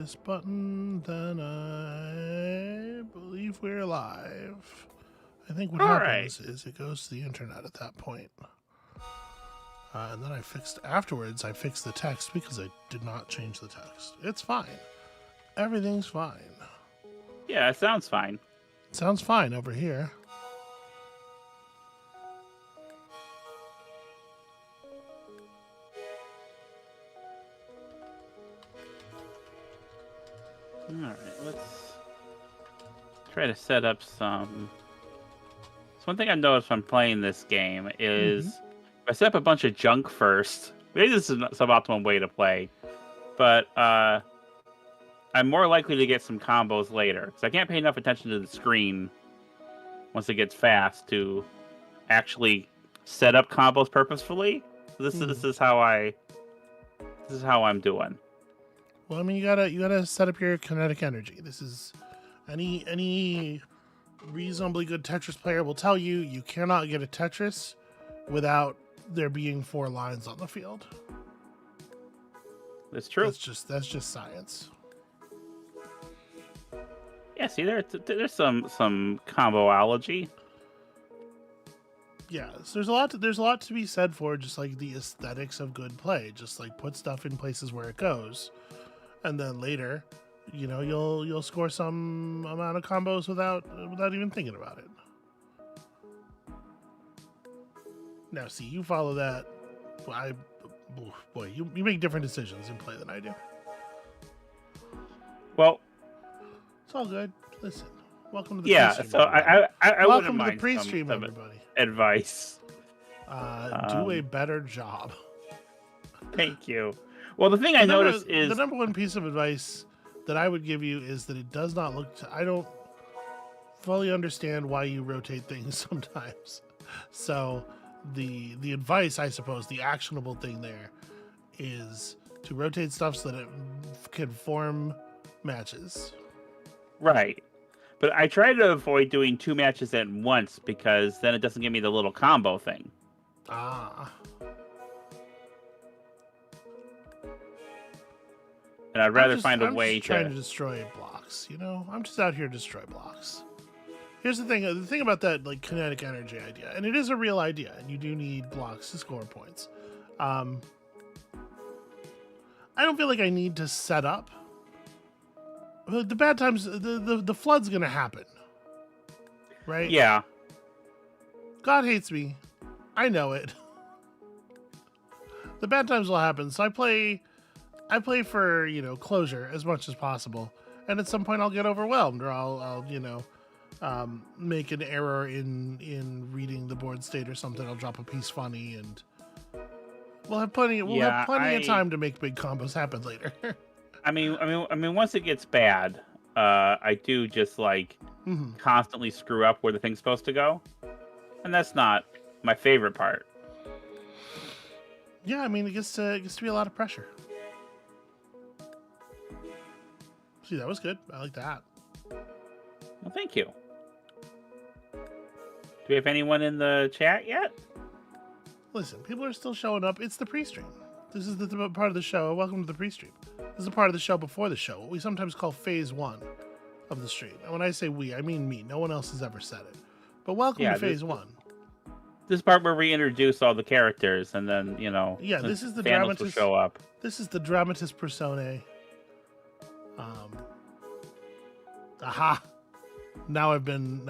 This button, then I believe we're live. I think what happens is it goes to the internet at that point. And then afterwards I fixed the text because I did not change the text. It's fine. Everything's fine. Yeah, it sounds fine. Sounds fine over here. Alright, let's try to set up some... So one thing I've noticed when playing this game is if I set up a bunch of junk first, maybe this is not some optimal way to play, but I'm more likely to get some combos later. Because I can't pay enough attention to the screen once it gets fast to actually set up combos purposefully. This is how I'm doing. Well, I mean, you gotta set up your kinetic energy. This is any reasonably good Tetris player will tell you you cannot get a Tetris without there being 4 lines on the field. That's true. That's just science. Yeah, see, there's some comboology. Yeah, so there's a lot to be said for just like the aesthetics of good play. Just like put stuff in places where it goes, and then later, you know, you'll score some amount of combos without even thinking about it. Now, see, you follow that. Boy, you make different decisions in play than I do. Well, it's all good. Listen, welcome to the pre-stream. So I welcome to the pre-stream, everybody. Advice. Do a better job. Thank you. Well, the thing I noticed is the number one piece of advice that I would give you is that it does not look. I don't fully understand why you rotate things sometimes. So the advice, I suppose, the actionable thing there is to rotate stuff so that it can form matches. Right. But I try to avoid doing 2 matches at once because then it doesn't give me the little combo thing. Ah. And I'd rather find a way to trying to destroy blocks, you know? I'm just out here to destroy blocks. Here's the thing about that like kinetic energy idea, and it is a real idea, and you do need blocks to score points. I don't feel like I need to set up. The bad times, the flood's gonna happen, right? Yeah. God hates me. I know it. The bad times will happen, so I play for, you know, closure as much as possible, and at some point I'll get overwhelmed, or I'll you know, make an error in reading the board state or something. I'll drop a piece funny, and we'll have plenty of time to make big combos happen later. I mean, once it gets bad, I do just like constantly screw up where the thing's supposed to go, and that's not my favorite part. Yeah, I mean, it gets to be a lot of pressure. See, that was good. I like that. Well, thank you. Do we have anyone in the chat yet? Listen, people are still showing up. It's the pre-stream. This is the part of the show. Welcome to the pre-stream. This is the part of the show before the show, what we sometimes call phase 1 of the stream. And when I say we, I mean me. No one else has ever said it. But welcome to phase 1. This part where we introduce all the characters, and then, you know, yeah, this is the dramatist will show up. This is the dramatis personae. Aha! Now I've been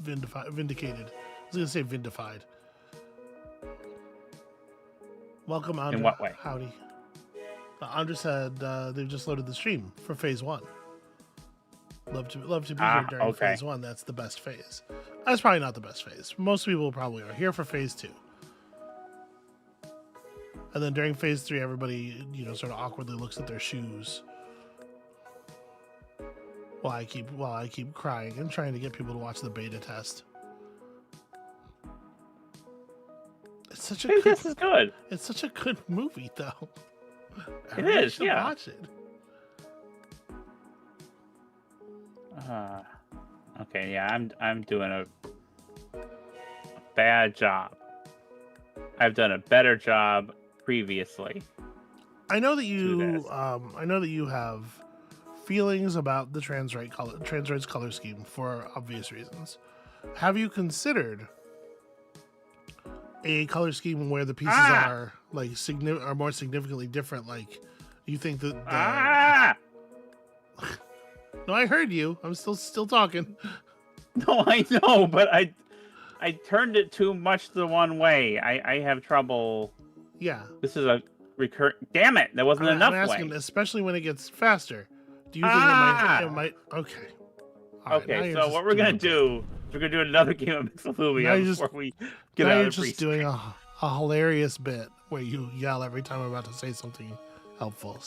vindicated. I was gonna say vindified. Welcome, Andra. In what way? Howdy. Andra said they've just loaded the stream for phase 1. Love to be here during phase 1. That's the best phase. That's probably not the best phase. Most people probably are here for phase 2. And then during phase 3, everybody, you know, sort of awkwardly looks at their shoes while I keep crying and trying to get people to watch the beta test. It's such a good, this is good. It's such a good movie, though. It is. Yeah. Watch it. Okay. Yeah, I'm doing a bad job. I've done a better job previously. I know that to this. I know that you have feelings about the Transrite's color scheme for obvious reasons. Have you considered a color scheme where the pieces Ah! are like are more significantly different? Like, you think that the Ah! no, I heard you. I'm still talking. No, I know, but I turned it too much the one way. I have trouble. Yeah, This is a recur. Damn it! There wasn't I'm enough asking, way. especially when it gets faster. Do you think it Ah! might? Okay, all right. Now Okay, you're so just what we're doing gonna a bit. do is we're gonna do another game of Now Mixolumia you're just before we get now out you're of the just doing pre-stream. a hilarious bit where you yell every time I'm about to say something helpful.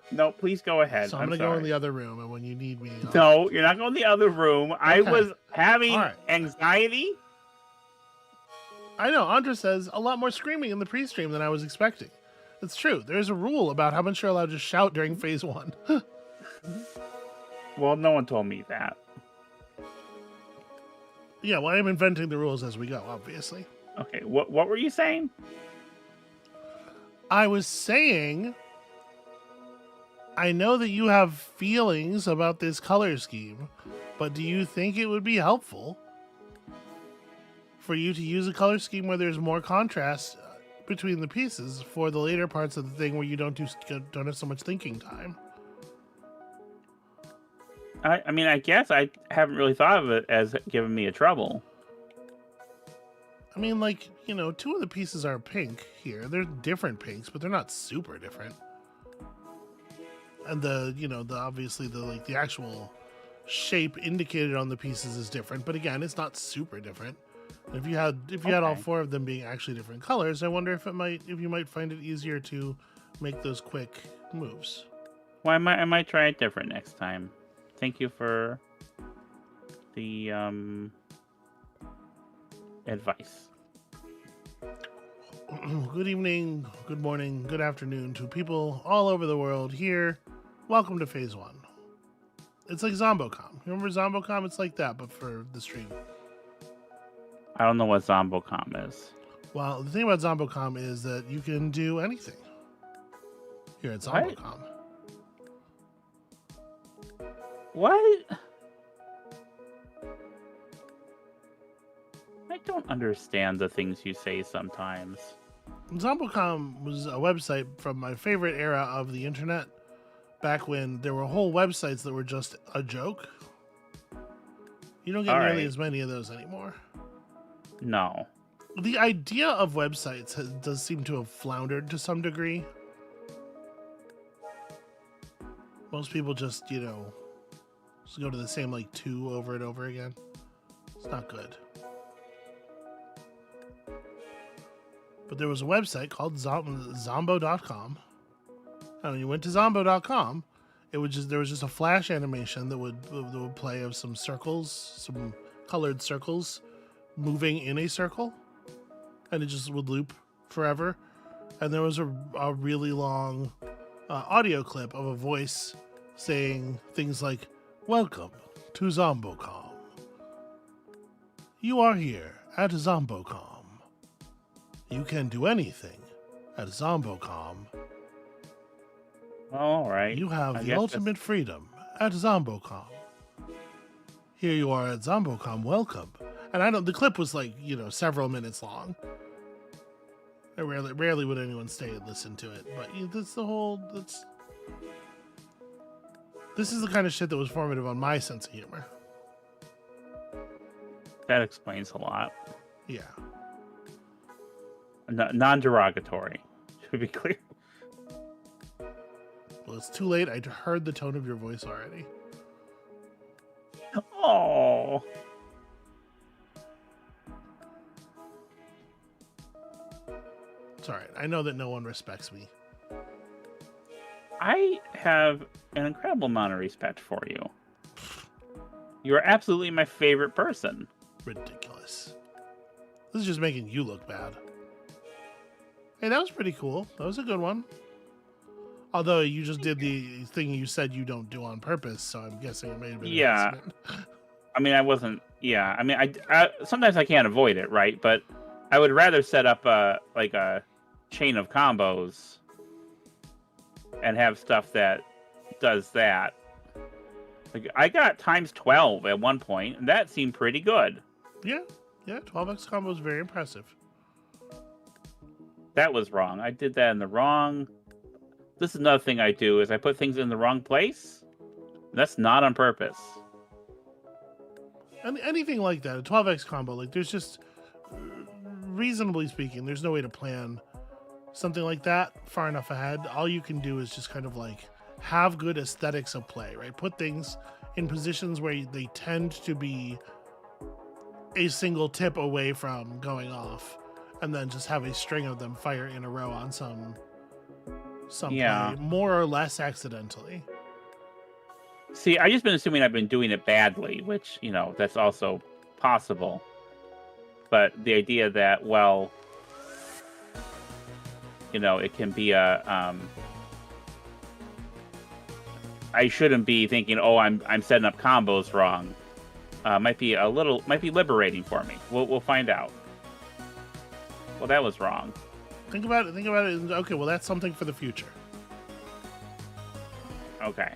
No, please go ahead. So I'm I'm gonna go in sorry. the other room, and when you need me, No, you're not going to the other room. I Okay. was All having right. anxiety. I know Andra says a lot more screaming in the pre-stream than I was expecting. It's true. There's a rule about how much you're allowed to shout during phase 1. Well, no one told me that. Yeah, well, I'm inventing the rules as we go, obviously. Okay, what were you saying? I was saying, I know that you have feelings about this color scheme, but do you think it would be helpful for you to use a color scheme where there's more contrast between the pieces for the later parts of the thing where you don't have so much thinking time? I mean, I guess I haven't really thought of it as giving me a trouble. I mean, like, you know, 2 of the pieces are pink here. They're different pinks, but they're not super different. And obviously the actual shape indicated on the pieces is different, but again, it's not super different. If you had all 4 of them being actually different colors, I wonder if you might find it easier to make those quick moves. Well, I might try it different next time. Thank you for the advice. Good evening, good morning, good afternoon to people all over the world here. Welcome to phase 1. It's like ZomboCom. Remember ZomboCom? It's like that, but for the stream. I don't know what ZomboCom is. Well, the thing about ZomboCom is that you can do anything here at ZomboCom. What? I don't understand the things you say sometimes. ZomboCom was a website from my favorite era of the internet, back when there were whole websites that were just a joke. You don't get nearly as many of those anymore. No. The idea of websites does seem to have floundered to some degree. Most people just go to the same 2 over and over again. It's not good. But there was a website called Zombo.com. And when you went to Zombo.com, there was just a flash animation that would play of some circles, some colored circles moving in a circle, and it just would loop forever. And there was a really long audio clip of a voice saying things like, "Welcome to ZomboCom. You are here at ZomboCom. You can do anything at ZomboCom. All right. You have the ultimate freedom at ZomboCom. Here you are at ZomboCom. Welcome." And the clip was several minutes long. I rarely would anyone stay and listen to it, but this is the kind of shit that was formative on my sense of humor. That explains a lot. Yeah. Non-derogatory, to be clear. Well, it's too late. I heard the tone of your voice already. Oh. It's all right. I know that no one respects me. I have an incredible amount of respect for you. You are absolutely my favorite person. Ridiculous. This is just making you look bad. Hey, that was pretty cool. That was a good one. Although you just did the thing you said you don't do on purpose, so I'm guessing it may have been an accident. I mean, I wasn't. Yeah, I mean, I sometimes I can't avoid it, right? But I would rather set up a chain of combos and have stuff that does that. Like, I got times 12 at one point, and that seemed pretty good. Yeah, 12x combo is very impressive. That was wrong. I did that in the wrong... This is another thing I do, is I put things in the wrong place. That's not on purpose. Anything like that, a 12x combo, like there's just, reasonably speaking, there's no way to plan something like that far enough ahead. All you can do is just kind of like have good aesthetics of play, right? Put things in positions where they tend to be a single tip away from going off, and then just have a string of them fire in a row on some play, more or less accidentally. See, I just been assuming I've been doing it badly, which, you know, that's also possible. But the idea that, well, you know, it can be a, I shouldn't be thinking, oh, I'm setting up combos wrong. Might be liberating for me. We'll find out. Well, that was wrong. Think about it. Okay, well, that's something for the future. Okay.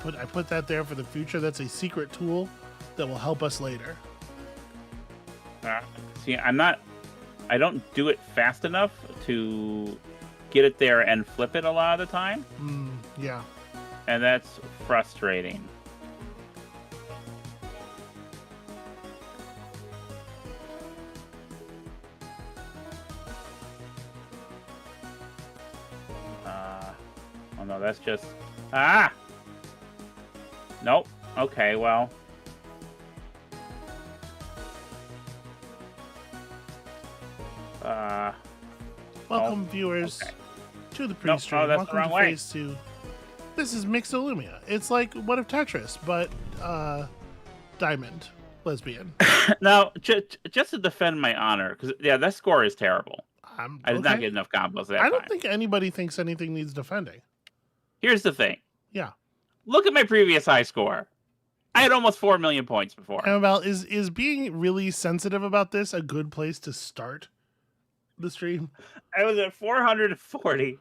I put that there for the future. That's a secret tool that will help us later. See, I don't do it fast enough to get it there and flip it a lot of the time. Yeah. And that's frustrating. Oh no, that's just... Nope. Okay, well... Welcome, viewers, to the pre-stream. Nope, that's Welcome the wrong to way. Phase 2. This is Mixolumia. It's like What If Tetris, but diamond lesbian. Now, just to defend my honor, because that score is terrible. I did not get enough combos that I don't time. think anybody thinks anything needs defending. Here's the thing. Yeah. Look at my previous high score. I had almost 4 million points before. Amabel, is being really sensitive about this a good place to start the stream? I was at 440.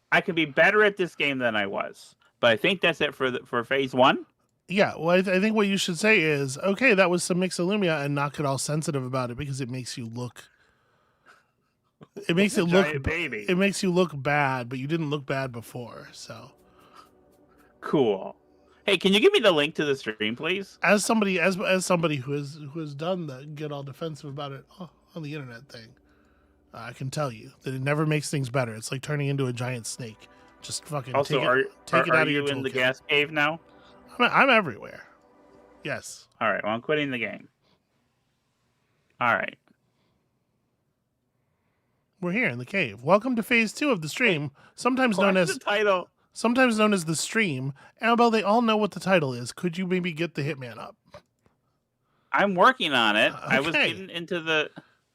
I can be better at this game than I was, but I think that's it for phase 1. Yeah, well, I think what you should say is, okay, that was some Mixolumia, and not get all sensitive about it because it makes you look. It makes it look baby. It makes you look bad, but you didn't look bad before. So cool. Hey, can you give me the link to the stream, please? As somebody who has done the get all defensive about it on the internet thing, I can tell you that it never makes things better. It's like turning into a giant snake. Just fucking also, take it out of your toolkit. Are you in the toolkit. gas cave now? I'm everywhere. Yes. All right. Well, I'm quitting the game. All right. We're here in the cave. Welcome to phase 2 of the stream, sometimes known as the title. Sometimes known as the stream. Amabel, they all know what the title is. Could you maybe get the Hitman up? I'm working on it. Okay. I was getting into the...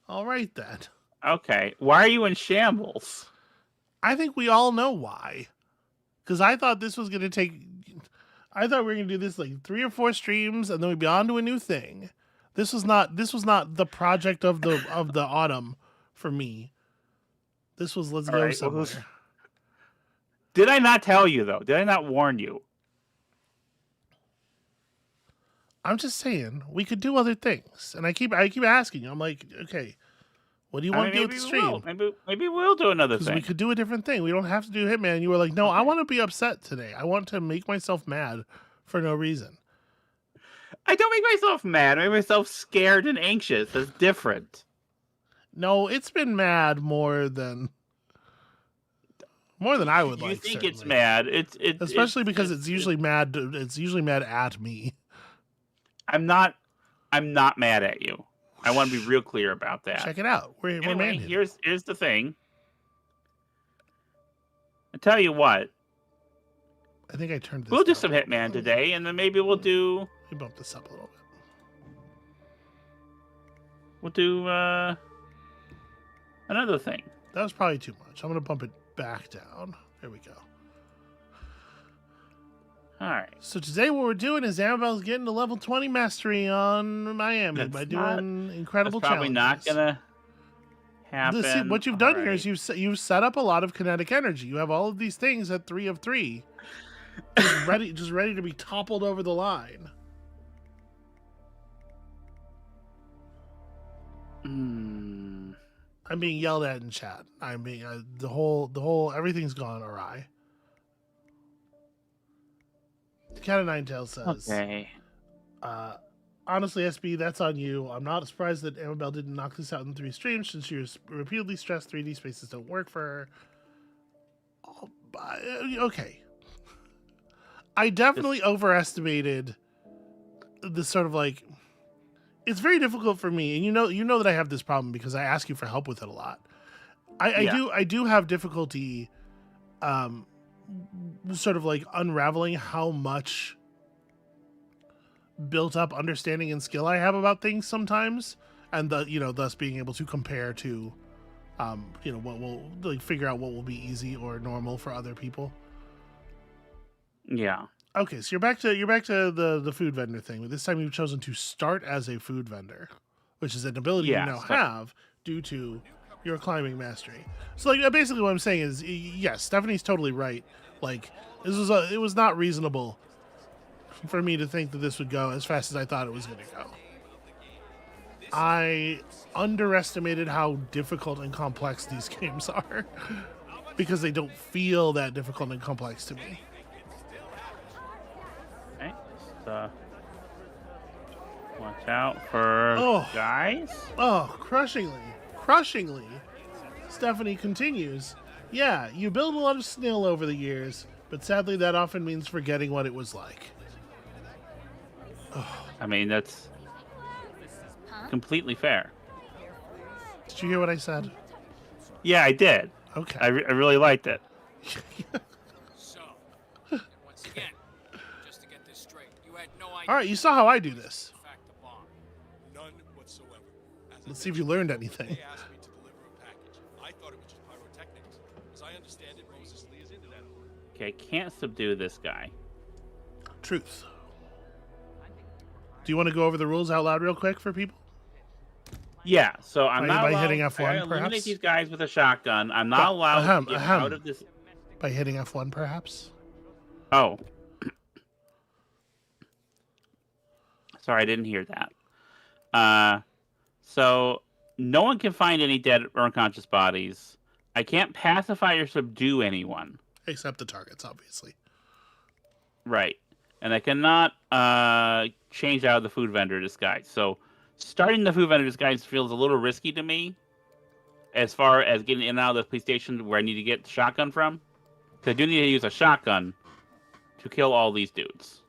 All right, then. Okay. Why are you in shambles? I think we all know why. Because I thought this was going to take... I thought we were going to do this like 3 or 4 streams, and then we'd be on to a new thing. This was not the project of the autumn for me. This was let's go somewhere. Did I not tell you, though? Did I not warn you? I'm just saying, we could do other things. And I keep asking you. I'm like, okay, what do you want to do with the stream? Maybe we'll do another thing. We could do a different thing. We don't have to do Hitman. And you were like, no, okay. I want to be upset today. I want to make myself mad for no reason. I don't make myself mad. I make myself scared and anxious. That's different. No, it's been mad more than I would like. You think certainly. It's mad? Especially because it's usually mad. It's usually mad at me. I'm not mad at you. I want to be real clear about that. Check it out. We're anyway, here's the thing. I tell you what. I think I turned this. We'll do some Hitman today, and then maybe we'll do. Let me bump this up a little bit. We'll do another thing. That was probably too much. I'm gonna bump it back down. There we go. All right. So today what we're doing is Amabel's getting to level 20 mastery on Miami by doing incredible challenges. Probably not gonna happen. See, what you've done here is you've set up a lot of kinetic energy. You have all of these things at 3 of 3, just ready to be toppled over the line. I'm being yelled at in chat. I'm being the whole everything's gone awry. Cat of Nine Tails says, Okay. Honestly, SB, that's on you. I'm not surprised that Amabel didn't knock this out in 3 streams since she was repeatedly stressed 3D spaces don't work for her. Oh, okay. I definitely overestimated the sort of like... It's very difficult for me, and you know that I have this problem because I ask you for help with it a lot. I do have difficulty sort of like unraveling how much built up understanding and skill I have about things sometimes, and thus being able to compare to what will like figure out what will be easy or normal for other people. Yeah. Okay, so you're back to the food vendor thing, but this time you've chosen to start as a food vendor, which is an ability you now have due to your climbing mastery. So like basically what I'm saying is yes, Stephanie's totally right. Like it was not reasonable for me to think that this would go as fast as I thought it was going to go. I underestimated how difficult and complex these games are because they don't feel that difficult and complex to me. Okay. Watch out for guys. Oh, crushingly. Stephanie continues. Yeah, you build a lot of skill over the years, but sadly that often means forgetting what it was like. Oh. I mean, that's completely fair. Did you hear what I said? Yeah, I did. Okay. I really liked it. So, once again, just to get this straight, you had no idea. All right, you saw how I do this. None whatsoever. Let's see if you learned anything. They asked me to deliver a package. I thought it was just pyrotechnics. As I understand it, Moses Lee is into that. Okay, can't subdue this guy. Truth. Do you want to go over the rules out loud real quick for people? Yeah, so I'm not by allowed, hitting F1, I eliminate perhaps? these guys with a shotgun. I'm not allowed to get out of this. By hitting F1, perhaps? Oh. Sorry, I didn't hear that. So no one can find any dead or unconscious bodies. I can't pacify or subdue anyone. Except the targets, obviously. Right. And I cannot change out of the food vendor disguise. So starting the food vendor disguise feels a little risky to me as far as getting in and out of the police station where I need to get the shotgun from. Because I do need to use a shotgun to kill all these dudes.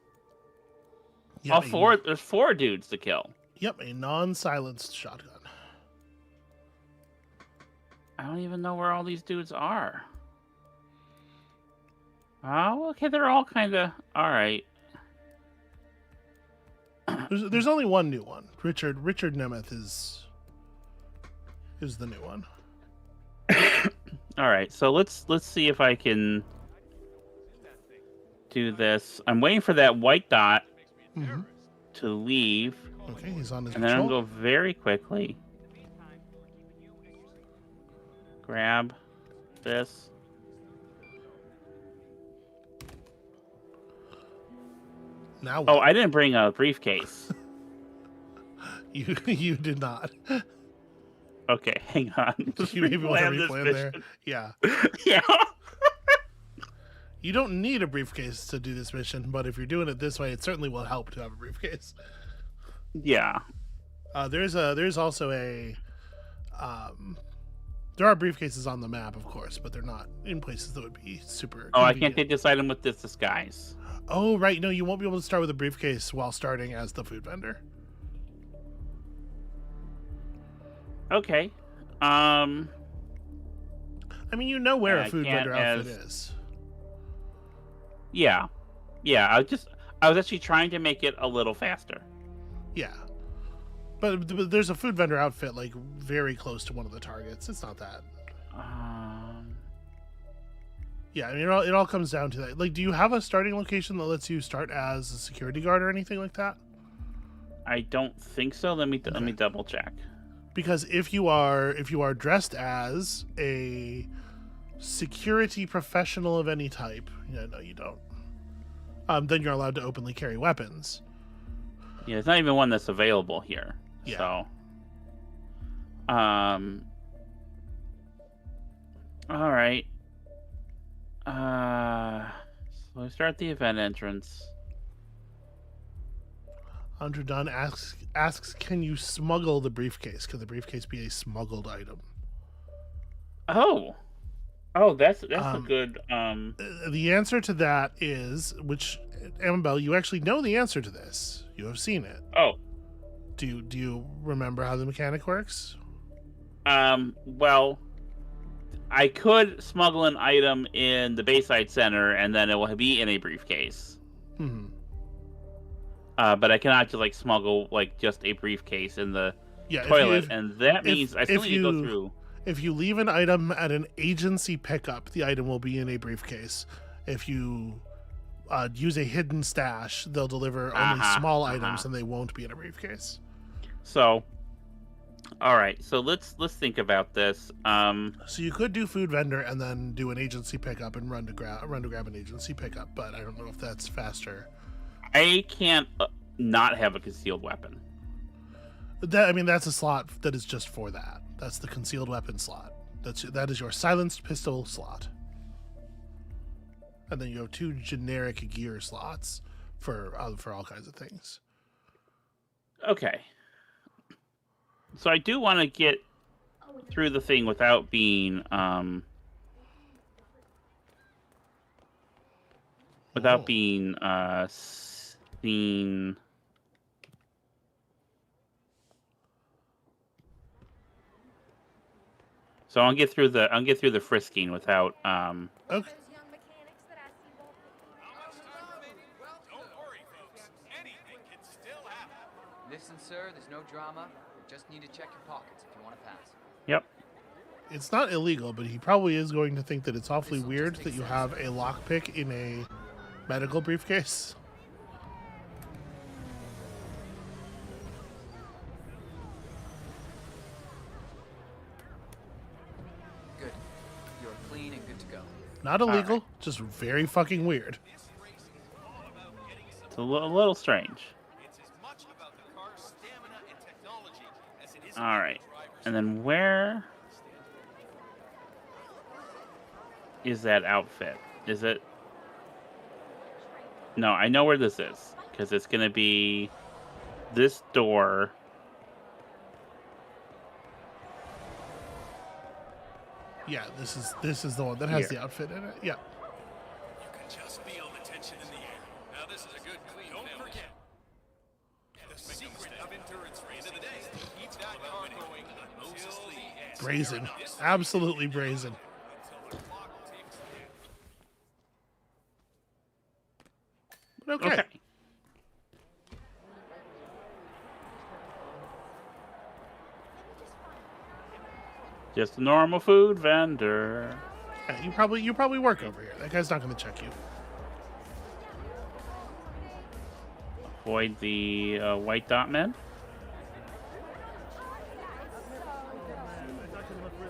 Yep, There's 4 dudes to kill. Yep, a non-silenced shotgun. I don't even know where all these dudes are. Oh, okay, they're all kind of... Alright. There's only one new one. Richard Nemeth is the new one. All right, so let's see if I can do this. I'm waiting for that white dot to leave. Okay, he's on his and then I'm patrol. gonna go very quickly. Grab this. Now Oh, what? I didn't bring a briefcase. You did not. Okay, hang on. You maybe want to Replan this replan there. mission. Yeah. Yeah. You don't need a briefcase to do this mission, but if you're doing it this way, it certainly will help to have a briefcase. Yeah. There's also a there are briefcases on the map, of course, but they're not in places that would be super Oh, I can't convenient. take this item with this disguise. Oh, right. No, you won't be able to start with a briefcase while starting as the food vendor. Okay. I mean, you know where I a food can't vendor outfit is. Yeah. Yeah, I was actually trying to make it a little faster. Yeah. But there's a food vendor outfit, like, very close to one of the targets. It's not that. Yeah, I mean, it all comes down to that. Like, do you have a starting location that lets you start as a security guard or anything like that? I don't think so. Let me double check. because if you are dressed as a security professional of any type, yeah, no, you don't. Then you're allowed to openly carry weapons. Yeah, it's not even one that's available here. Yeah. So, all right. So we start the event entrance. Andre Dunn asks, can you smuggle the briefcase? Can the briefcase be a smuggled item? Oh, that's a good. The answer to that is, which Amabel, you actually know the answer to this. You have seen it. Oh, Do you remember how the mechanic works? well, I could smuggle an item in the Bayside Center, and then it will be in a briefcase. Hmm. But I cannot just like smuggle like just a briefcase in the Yeah, toilet, and that means I still need to go you- through. If you leave an item at an agency pickup, the item will be in a briefcase. If you use a hidden stash, they'll deliver only small items, and they won't be in a briefcase. So, all right. So let's think about this. So you could do food vendor and then do an agency pickup and run to grab an agency pickup, but I don't know if that's faster. I can't not have a concealed weapon. That's a slot that is just for that. That's the concealed weapon slot. That is your silenced pistol slot. And then you have 2 generic gear slots for all kinds of things. Okay. So I do want to get through the thing without being seen. So I'll get through the frisking without Okay. Don't worry, folks. Anything can still happen. Listen, sir, there's no drama. We just need to check your pockets if you want to pass. Yep. It's not illegal, but he probably is going to think that it's awfully weird that you have a lockpick in a medical briefcase. Good. You're clean and good to go. Not illegal, right. just very fucking weird. It's a little strange. It's as much about the car's stamina and technology as it is All about right. the driver's. And then where is that outfit? Is it? No, I know where this is because it's gonna be this door. Yeah, this is the one that has Here. the outfit in it. Yeah. You can just feel the tension in the air. Now this is a good clean Don't forget. The secret of endurance race. End of the day. Keep that car going until the end. Brazen. Absolutely brazen. Until the clock ticks down. But okay. Okay. Just a normal food vendor. Yeah, you probably work over here. That guy's not going to check you. Avoid the white dot men.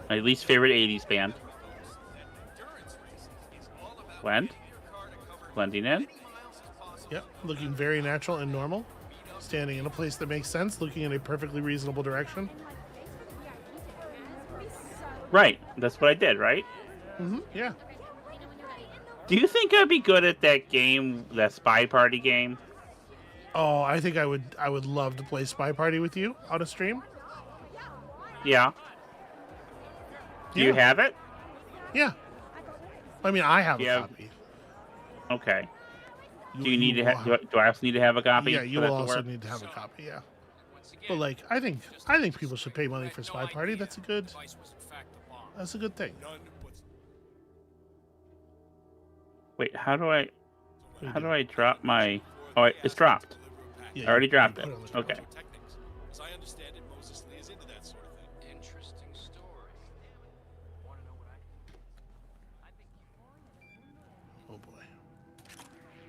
My least favorite 80s band. Blend. Blending in. Yep, looking very natural and normal. Standing in a place that makes sense, looking in a perfectly reasonable direction. Right. That's what I did, right? Mm-hmm. Yeah. Do you think I'd be good at that game, that Spy Party game? Oh, I think I would love to play Spy Party with you on a stream. Yeah. Do you have it? Yeah. I mean, I have a Yeah. copy. Okay. Do you need to have? Do I also need to have a copy? Yeah, you for that will to also work? need to have a copy. Yeah. Once again, But like, I think people should pay money for Spy Party. That's a good device was in fact a bomb. that's a good thing. None was Wait, how do I drop my? Oh, it's dropped. Yeah, I already you dropped put it. on the Okay. techniques. As I understand it, Moses Lee is into that sort of thing. Interesting story. Want to know what Oh boy.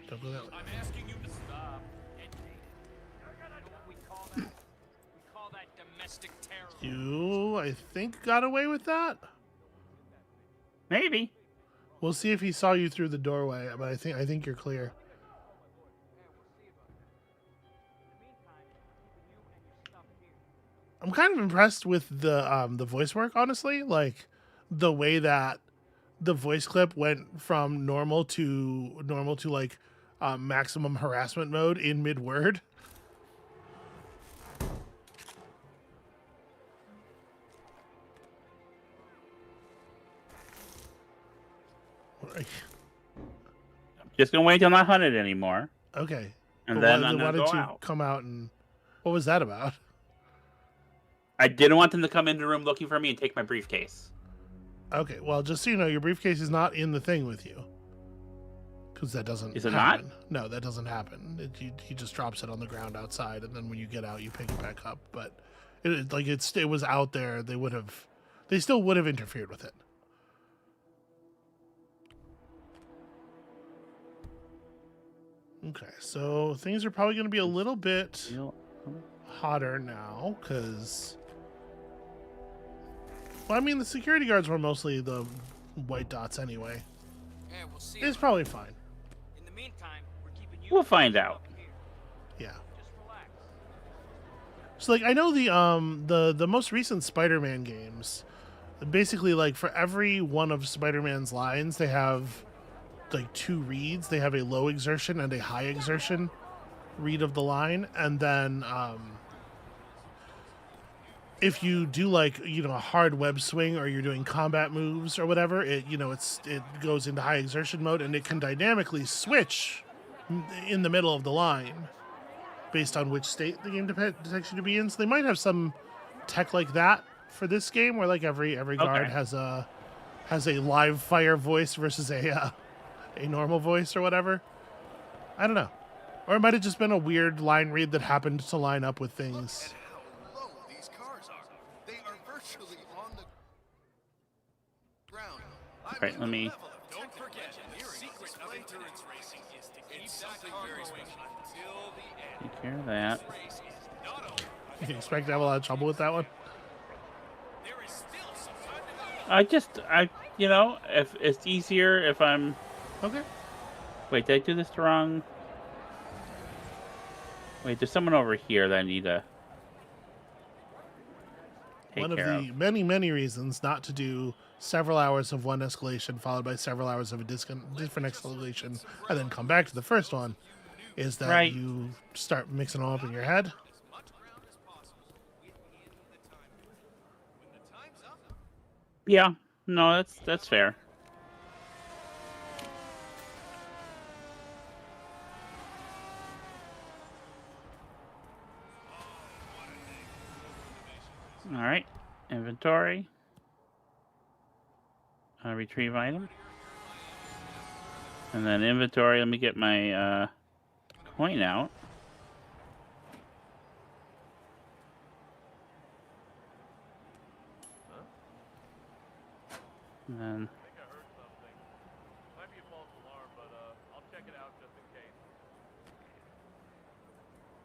Don't go that way. I'm asking you to stop. We call that domestic terror. You, I think, got away with that. Maybe. We'll see if he saw you through the doorway, but I think you're clear. I'm kind of impressed with the voice work, honestly. Like the way that the voice clip went from normal to like maximum harassment mode in mid word. Just gonna wait till I'm not hunted anymore, Okay. and Well, then I'm why gonna did go you out. come out and what was that about? I didn't want them to come into the room looking for me and take my briefcase. Okay, well, just so you know, your briefcase is not in the thing with you. Because that doesn't Is it happen. No, that doesn't happen. He just drops it on the ground outside, and then when you get out, you pick it back up. But it was out there. They still would have interfered with it. Okay, so things are probably going to be a little bit hotter now, because... Well, I mean, the security guards were mostly the white dots anyway. Yeah, we'll see. It's probably fine. In the meantime, we're keeping you. We'll find out. Yeah. Just relax. So, like, I know the most recent Spider-Man games, basically, like, for every one of Spider-Man's lines, they have, like, 2 reads. They have a low exertion and a high exertion read of the line, and then, if you do like, a hard web swing or you're doing combat moves or whatever, it goes into high exertion mode and it can dynamically switch in the middle of the line based on which state the game detects you to be in. So they might have some tech like that for this game, where like every guard has a live fire voice versus a normal voice or whatever. I don't know, or it might have just been a weird line read that happened to line up with things. Right, let me. Don't forget, the secret of endurance racing is to keep that car going until the end. Take care of that. This race is not over. You expect to have a lot of trouble with that one? There is still some time to go. If it's easier if I'm. Okay. Wait, did I do this the wrong? Wait, there's someone over here that I need to take One of care the many, many reasons not to do several hours of one escalation followed by several hours of a different escalation and then come back to the first one is that Right. you start mixing them up in your head. Yeah, no, that's fair. All right, inventory. Retrieve item. And then inventory, let me get my coin out. And then I think I heard something. Might be a false alarm, but I'll check it out just in case.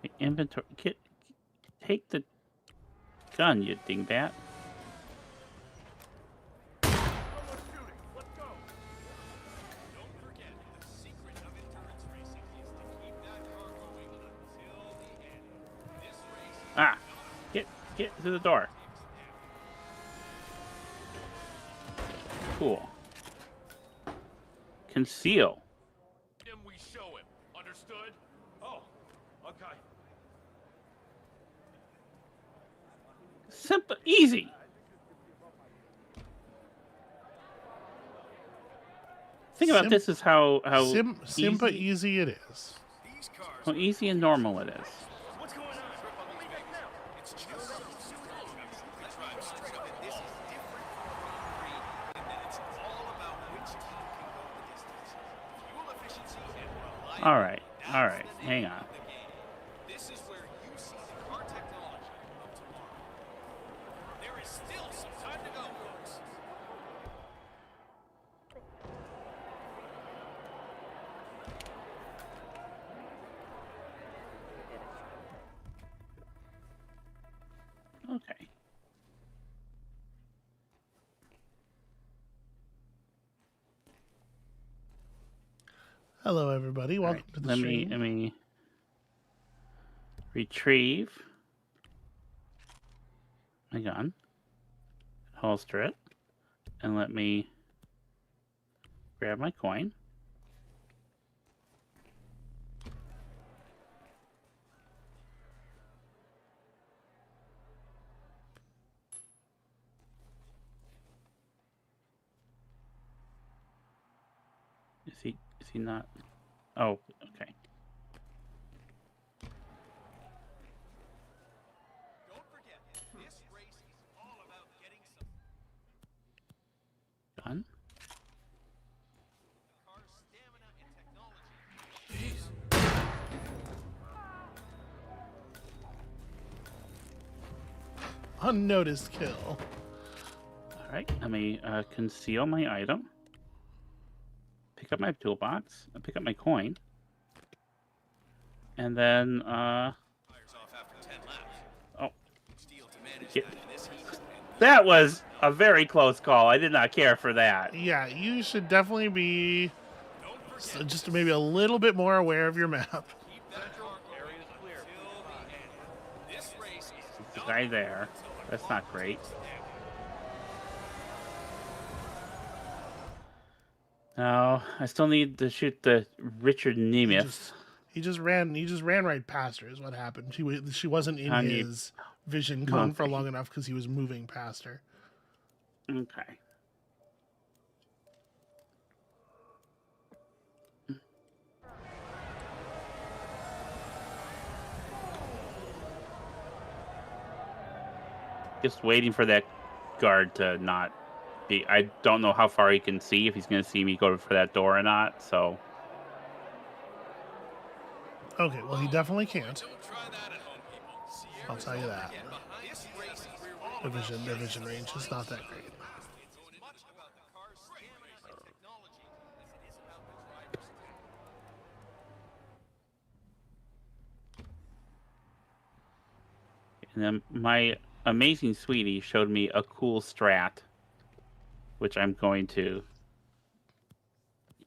the inventory. Take the gun, you dingbat. Someone's shooting. Let's go. Don't forget, the secret of endurance racing is to keep that car going until the end. This race is Ah, get through the door. Cool. Conceal. Him, we show him. Understood? Oh, okay. Simple, easy. Think about this is how Simple easy it is. these cars. how easy and normal it is. What's going on? What do you think now? It's just we drive straight up, and this is different from Grand Prix in that it's all about which team can go the distance. Fuel efficiency and reliability. All right, That's the hang name on. of the game. This is where you see the car technology of tomorrow. There is still some time to go, folks. Okay. Hello, everybody. All Welcome right, to the let stream. me retrieve my gun, holster it, and let me grab my coin. Is he not? Oh, okay. Don't forget, this race is all about getting some Gun. car's stamina and technology. Unnoticed kill. All right, let me conceal my item. Pick up my toolbox. Pick up my coin. And then, Fires off after 10 laps. oh, Steel to manage Yeah. that in this heat. And that was a very close call. I did not care for that. Yeah, you should definitely be don't forget, just maybe a little bit more aware of your map. keep that car Area going is clear. until the end. This race is There's a not guy over there. until the That's clock not great. runs down. No, I still need to shoot the Richard Nemeth. He just ran right past her. Is what happened. She wasn't in How do you- his vision cone for Okay. long enough because he was moving past her. Okay. Just waiting for that guard to not be. I don't know how far he can see, if he's going to see me go for that door or not. So, Okay, well he definitely can't. Don't try that at home, people. Sierra's I'll tell you that. behind this race is real. Their vision range is not that great. It's as much about the car's stamina and technology as it is about the driver's skill. and then my amazing sweetie showed me a cool strat, which I'm going to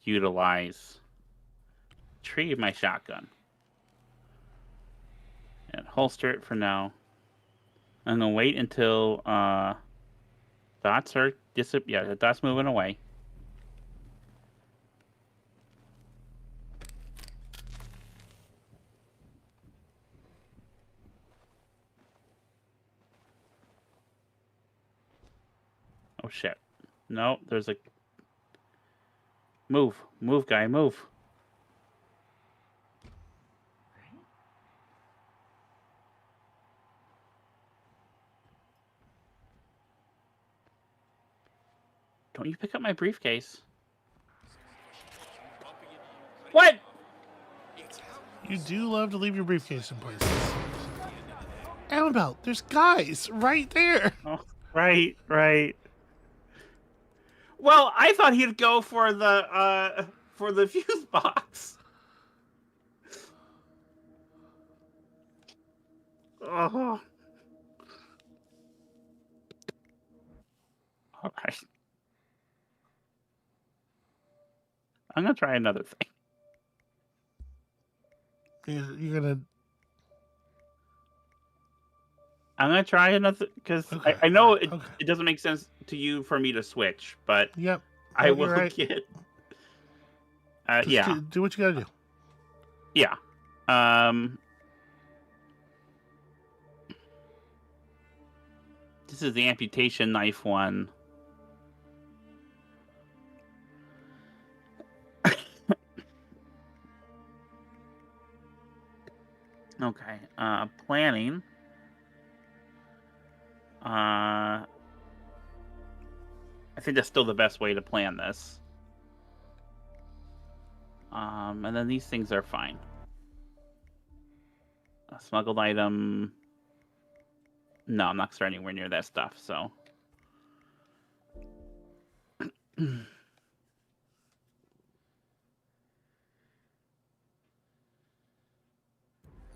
utilize. Retrieve my shotgun and holster it for now. I'm gonna wait until dots are yeah, the dots moving away. Oh shit. No, there's a move, guy, move. Don't you pick up my briefcase? What? You do love to leave your briefcase in places. Amabel, there's guys right there. Oh, right. Well, I thought he'd go for the fuse box. Oh. All right. I'm gonna try another thing. You're gonna. I'm gonna try another because Okay, I know alright, it, okay. it doesn't make sense to you for me to switch, but Yep. I you're will right. get. Just Yeah, do what you gotta do. yeah. This is the amputation knife one. Okay. Planning. I think that's still the best way to plan this. And then these things are fine. A smuggled item. No, I'm not starting anywhere near that stuff, so.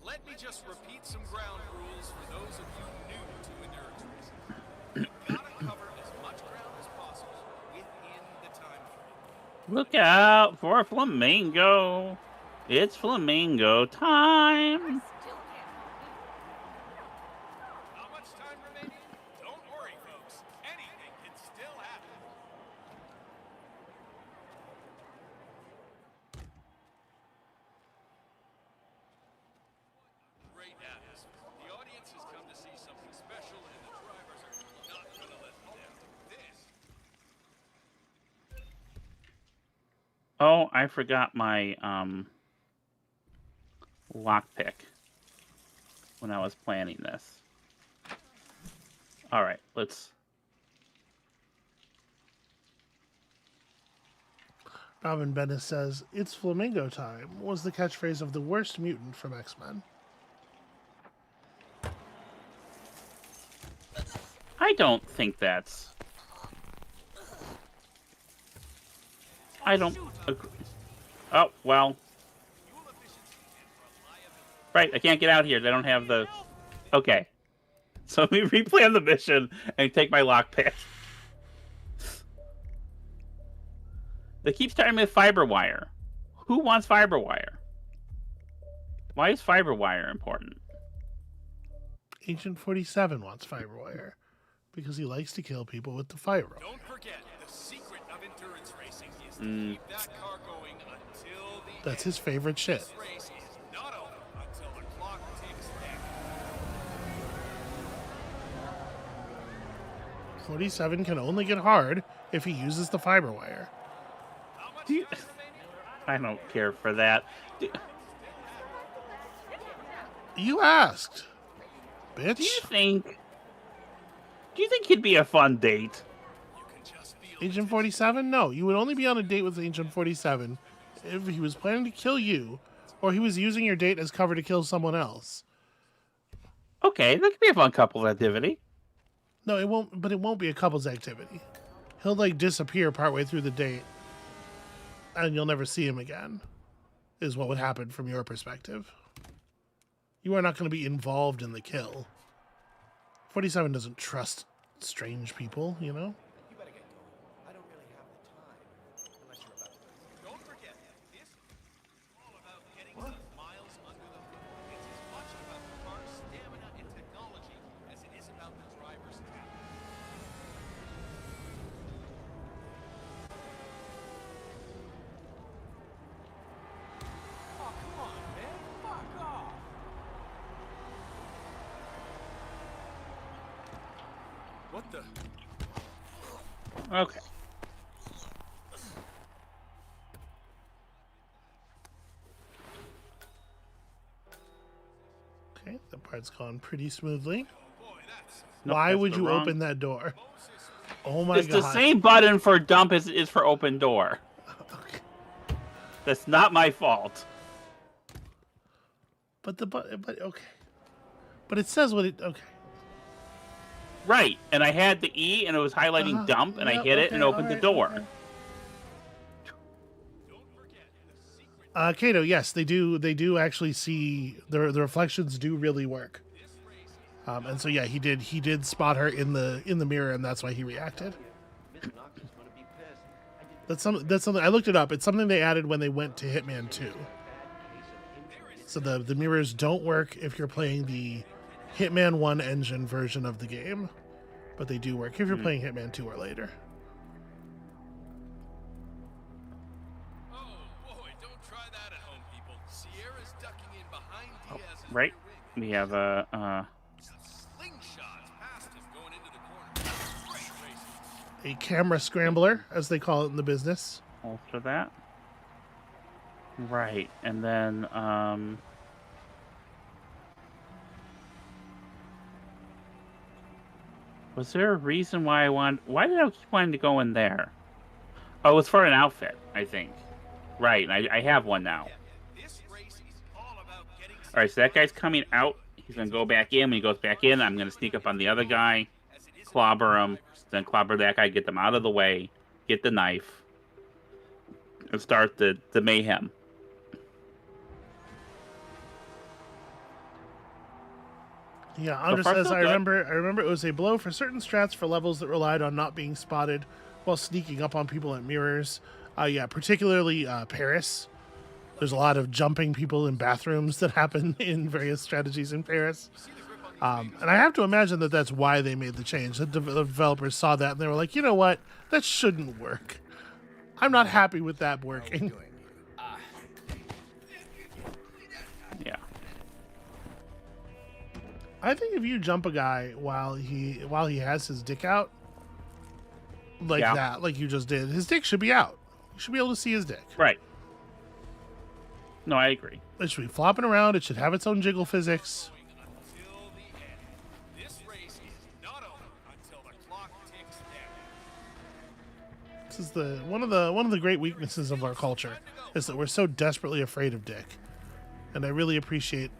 Let me just repeat some ground rules for those of you new to endurance racing. You've got to cover as much ground as possible within the time frame. Look out for a flamingo. It's flamingo time. How much time remaining? Don't worry, folks. Anything can still happen. Great atmosphere. The audience has come to see something special, and the drivers are not going to let them down. This. Oh, I forgot my lockpick when I was planning this. All right, let's. Robin Bennett says, "It's flamingo time" was the catchphrase of the worst mutant from X-Men. I don't think that's. I don't agree. Oh, well. Right, I can't get out here. They don't have the... Okay. So let me replan the mission and take my lockpick. They keep starting with fiber wire. Who wants fiber wire? Why is fiber wire important? Agent 47 wants fiber wire because he likes to kill people with the fiber wire. Don't forget, the secret of endurance racing is to keep that car going until the That's end. his favorite shit. This race is not over until the clock ticks down. 47 can only get hard if he uses the fiber wire. How much Do you- time remaining? I don't care for that. You asked, bitch. Do you think he'd be a fun date? You can just feel Agent 47? No, you would only be on a date with Agent 47 if he was planning to kill you or he was using your date as cover to kill someone else. Okay, that could be a fun couples activity. No, it won't, but it won't be a couple's activity. He'll like disappear partway through the date and you'll never see him again, is what would happen from your perspective. You are not going to be involved in the kill. 47 doesn't trust strange people, you know? You better get going. I don't really have the time. Unless you're about to. Don't forget, this is all about getting these miles under the hood. It's as much about the car's stamina and technology as it is about the driver's talent. Oh, come on, man. Fuck off. What the? Okay. Okay, the part's gone pretty smoothly. Boy, that's Nope, Why that's would the you wrong- open that door? Oh my It's god. the same button for dump as it is for open door. Okay. That's not my fault. But okay. But it says what it okay. Right, and I had the E and it was highlighting Uh-huh. dump and I Yeah, hit it okay, and opened the alright, door. okay. don't forget the secret. Kato, yes, they do actually see the reflections do really work. And so yeah, he did spot her in the mirror and that's why he reacted. That's something I looked it up. It's something they added when they went to Hitman 2. So the mirrors don't work if you're playing the Hitman 1 engine version of the game, but they do work if you're playing Hitman 2 or later. Oh boy, don't try that at home, people. Sierra's ducking in behind Diaz in Right, the wing. we have a Slingshots past him going into the corner. Great racing. A camera scrambler, as they call it in the business. alter that. Right, and then was there a reason why why did I keep wanting to go in there? Oh, it was for an outfit, I think. Right, and I have one now. This race is all about getting All right, so that guy's coming out. He's gonna go back in. When he goes back in, I'm gonna sneak up on the other guy, clobber him, then clobber that guy, get them out of the way, get the knife, and start the mayhem. Yeah, Andra far, says, so I good. remember it was a blow for certain strats for levels that relied on not being spotted while sneaking up on people at mirrors. Yeah, particularly Paris. There's a lot of jumping people in bathrooms that happen in various strategies in Paris. And I have to imagine that that's why they made the change. The developers saw that and they were like, you know what? That shouldn't work. I'm not happy with that working. Yeah. I think if you jump a guy while he has his dick out, like that, like you just did, his dick should be out. You should be able to see his dick. Right. No, I agree. It should be flopping around. It should have its own jiggle physics. Until the end. This race is not over until the clock ticks down. This is one of the great weaknesses of our culture is that we're so desperately afraid of dick. And I really appreciate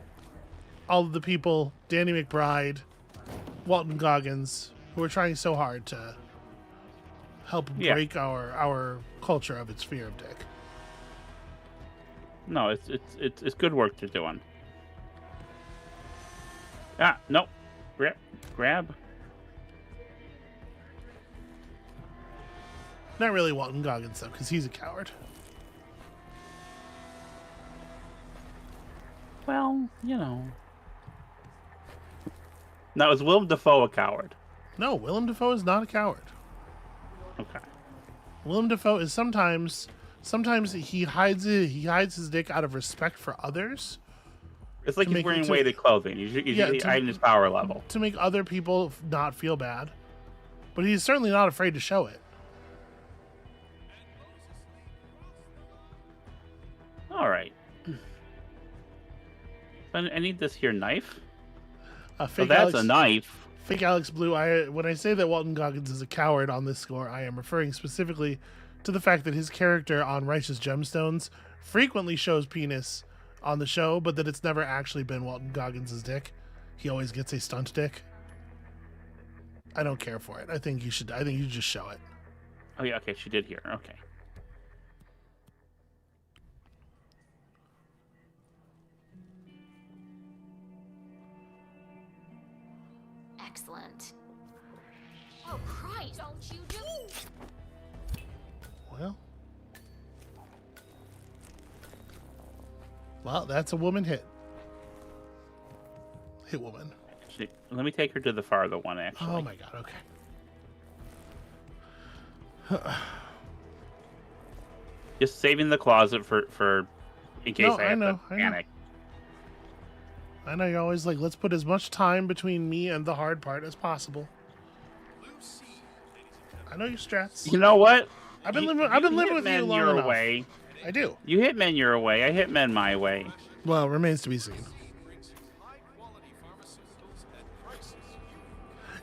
all of the people, Danny McBride, Walton Goggins, who are trying so hard to help break our culture of its fear of dick. No, it's good work they're doing. Ah, no. Grab. Not really Walton Goggins, though, because he's a coward. Well, you know. Now, is Willem Dafoe a coward? No, Willem Dafoe is not a coward. Okay. Willem Dafoe is sometimes he hides his dick out of respect for others. It's like he's wearing weighted clothing. He's hiding his power level. To make other people not feel bad. But he's certainly not afraid to show it. All right. I need this here knife. So that's a knife. Fake Alex Blue, when I say that Walton Goggins is a coward on this score, I am referring specifically to the fact that his character on Righteous Gemstones frequently shows penis on the show, but that it's never actually been Walton Goggins' dick. He always gets a stunt dick. I don't care for it. I think you should just show it. Oh yeah, okay, she did here. Okay. Excellent. Oh, Christ, don't you do? Well, that's a woman hit. Hit woman. Actually, let me take her to the farther one, actually. Oh my god, okay. Just saving the closet for in case I have to panic. I know you're always like, let's put as much time between me and the hard part as possible. I know your strats. You know what? I've been living with you long enough. Way. I do. You hit men your way. I hit men my way. Well, it remains to be seen.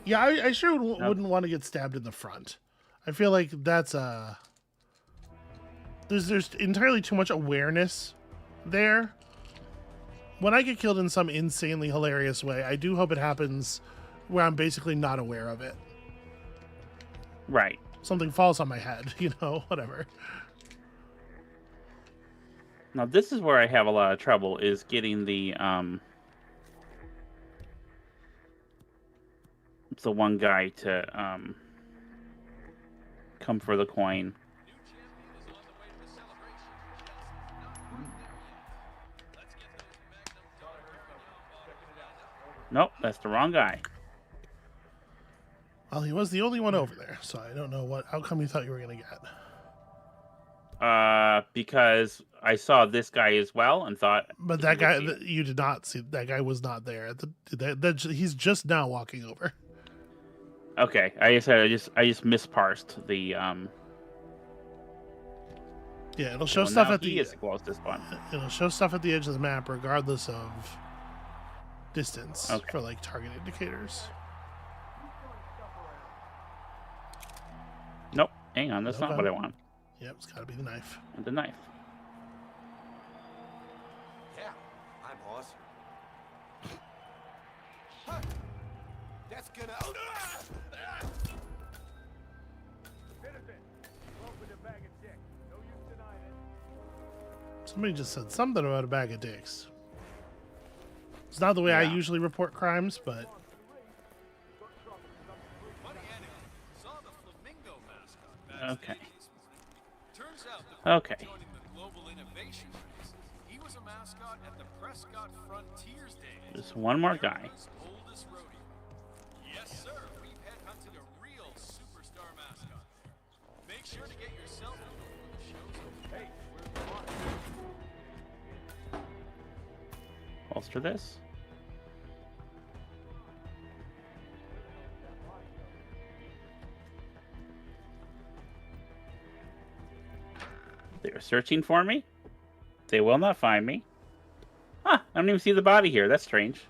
Yeah, I sure wouldn't want to get stabbed in the front. I feel like that's there's entirely too much awareness there. When I get killed in some insanely hilarious way, I do hope it happens where I'm basically not aware of it. Right. Something falls on my head, whatever. Now this is where I have a lot of trouble, is getting the one guy to come for the coin. Nope, that's the wrong guy. Well, he was the only one over there, so I don't know what outcome you thought you were going to get. Because I saw this guy as well and thought... But that guy, you did not see, that guy was not there. He's just now walking over. Okay, I just misparsed the... Yeah, it'll show stuff at the... He is the closest one. It'll show stuff at the edge of the map regardless of distance for, like, target indicators. Nope, hang on, that's not what I want. Yep, it's got to be the knife. The knife. Yeah, I'm awesome. Huh. That's gonna. Somebody just said something about a bag of dicks. It's not the way I usually report crimes, but. Okay. Turns out Okay. Joining the global innovation race, he was a mascot at the Prescott Frontiers Days. Just one more guy. America's oldest rodeo. Yes, sir. We've headhunted a real superstar mascot. Make sure to get yourself in before the show's over. Hey, where's the water? Holster this. They are searching for me. They will not find me. Huh, I don't even see the body here. That's strange.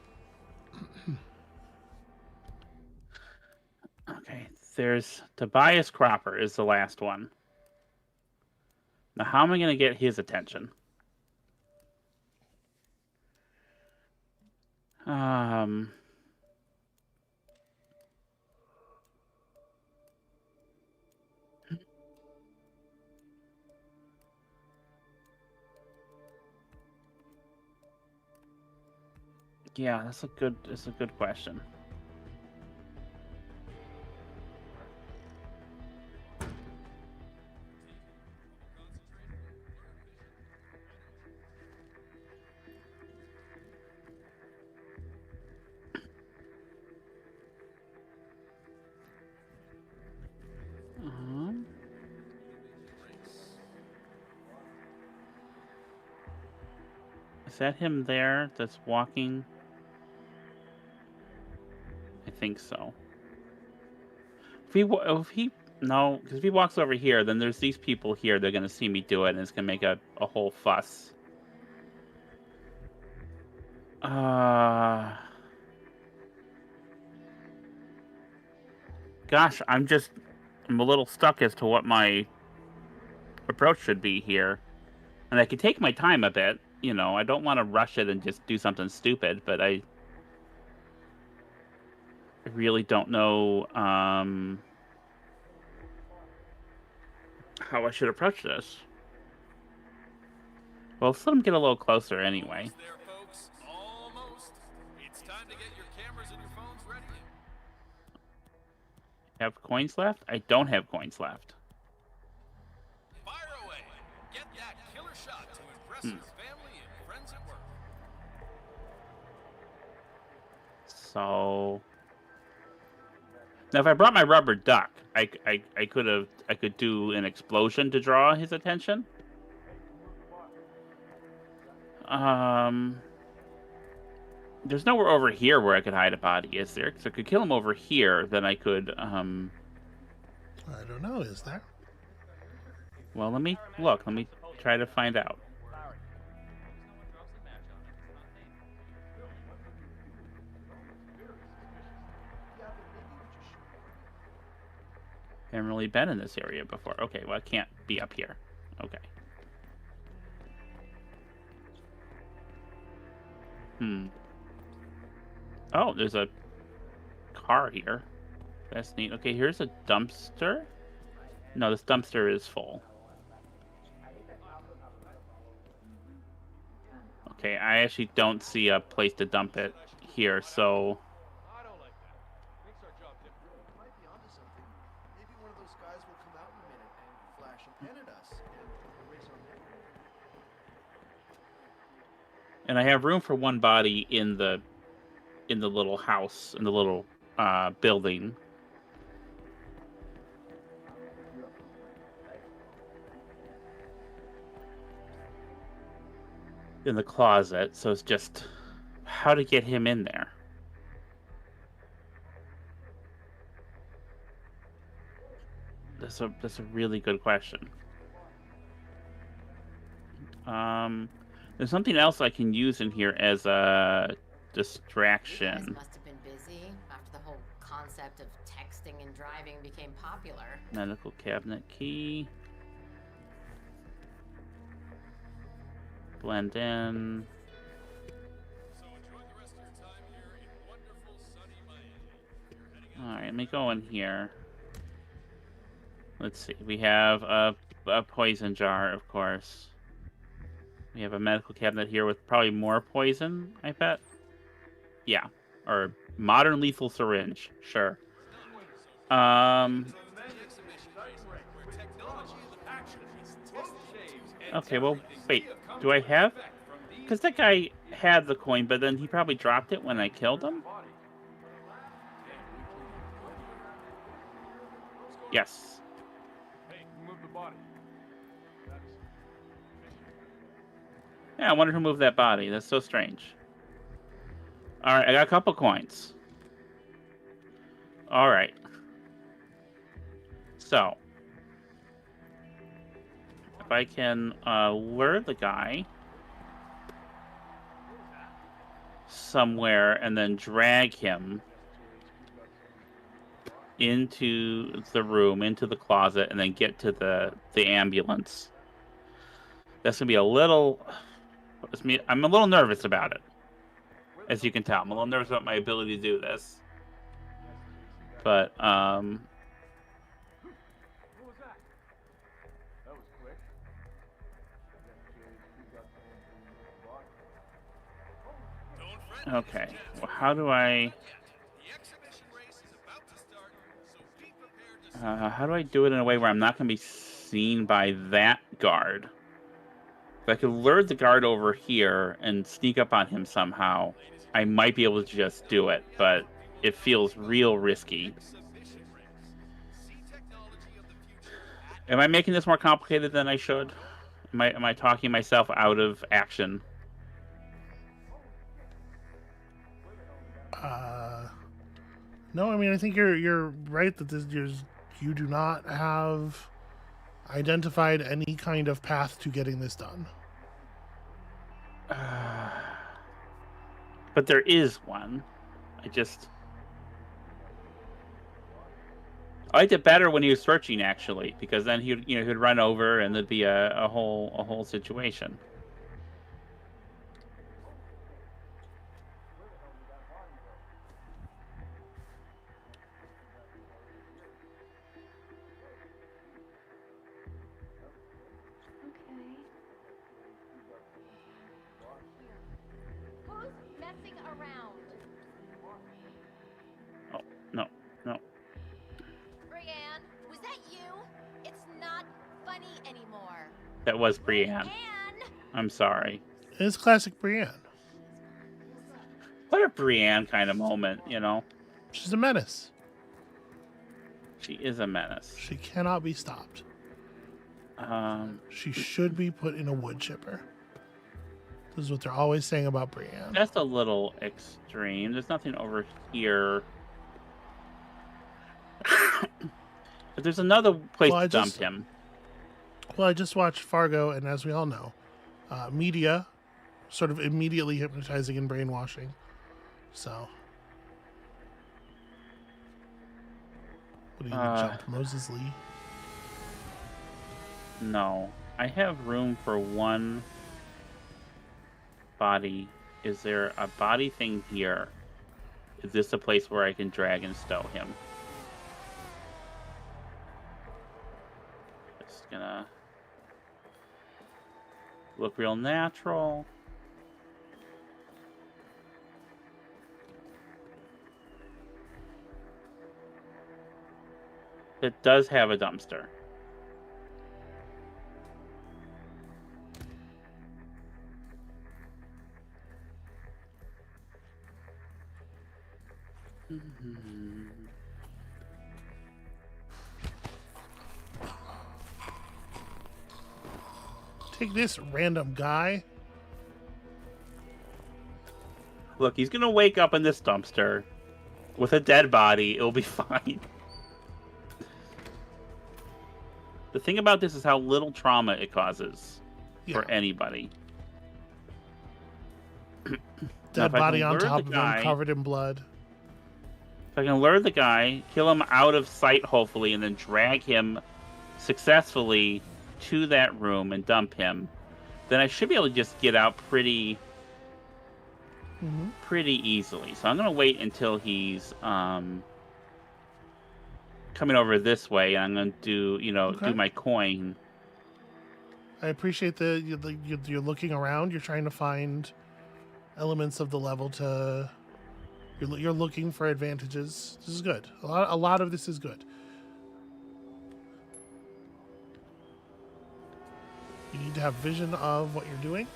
Okay, there's Tobias Cropper is the last one. Now, how am I going to get his attention? Yeah, that's a good question. Is that him there that's walking? I think so. No, because if he walks over here, then there's these people here. They're going to see me do it, and it's going to make a whole fuss. Gosh, I'm a little stuck as to what my approach should be here. And I could take my time a bit. You know, I don't want to rush it and just do something stupid, but I really don't know how I should approach this. Well, let's let him get a little closer anyway. Almost there, folks. Almost. It's time to get your cameras and your phones ready. Have coins left? I don't have coins left. Fire away. Get that killer shot to impress your family and friends at work. So now, if I brought my rubber duck, I could do an explosion to draw his attention. There's nowhere over here where I could hide a body, is there? Because I could kill him over here, then I could I don't know, is there? Well, let me look. Let me try to find out. Haven't really been in this area before. Okay, well, I can't be up here. Okay. Oh, there's a car here. That's neat. Okay, here's a dumpster. No, this dumpster is full. Okay, I actually don't see a place to dump it here, so... I don't like that. Makes our job difficult. Might be onto something. Maybe one of those guys will come out in a minute and flash a pen at us and erase our memory. And I have room for one body in the little house, in the little building. In the closet, so it's just how to get him in there. That's a really good question. There's something else I can use in here as a You distraction. guys must have been busy after the whole concept of texting and driving became popular. Medical cabinet key. Blend in. So enjoy the rest of your time here in wonderful sunny Miami. All right, let me go in here. Let's see. We have a poison jar, of course. We have a medical cabinet here with probably more poison, I bet. Yeah. Or modern lethal syringe. Sure. Exhibition race where technology in the action is tested Okay, well, wait. Do I have? Because that guy had the coin, but then he probably dropped it when I killed him? Yes. Hey, move the body. That's Yeah, I wonder who moved that body. That's so strange. Alright, I got a couple coins. Alright. So. If I can lure the guy somewhere and then drag him into the room, into the closet, and then get to the ambulance. That's gonna be a little. I'm a little nervous about it, as you can tell. I'm a little nervous about my ability to do this, but What was that? That was quick. Don't fret. okay. Well, how do I? The exhibition race is about to start, so be prepared to How do I do it in a way where I'm not gonna be seen by that guard? If I could lure the guard over here and sneak up on him somehow, I might be able to just do it, but it feels real risky. exhibition race. See technology of the future Am I making this more complicated than I should? Am I talking myself out of action? No, I mean I think you're right that you do not have identified any kind of path to getting this done. But there is one. I liked it better when he was searching, actually, because then he'd run over and there'd be a whole situation. Who's messing around? Oh, no. Brienne, was that you? It's not funny anymore. That was Brienne. I'm sorry. It is classic Brienne. What a Brienne kind of moment, you know? She's a menace. She is a menace. She cannot be stopped. She should be put in a wood chipper. This is what they're always saying about Brienne. That's a little extreme. There's nothing over here. But there's another place to dump him. Well, I just watched Fargo, and as we all know, media sort of immediately hypnotizing and brainwashing. So, what are you gonna jump, Moses Lee? No. I have room for one body. Is there a body thing here? Is this a place where I can drag and stow him? Just gonna look real natural. It does have a dumpster. Take this, random guy. Look, he's gonna wake up in this dumpster with a dead body. It'll be fine. The thing about this is how little trauma it causes for anybody. Dead body on top of him, covered in blood. If I can lure the guy, kill him out of sight, hopefully, and then drag him successfully to that room and dump him, then I should be able to just get out pretty easily. So I'm going to wait until he's coming over this way, and I'm going to do my coin. I appreciate you're looking around. You're trying to find elements of the level to. You're looking for advantages. This is good. A lot of this is good. You need to have vision of what you're doing.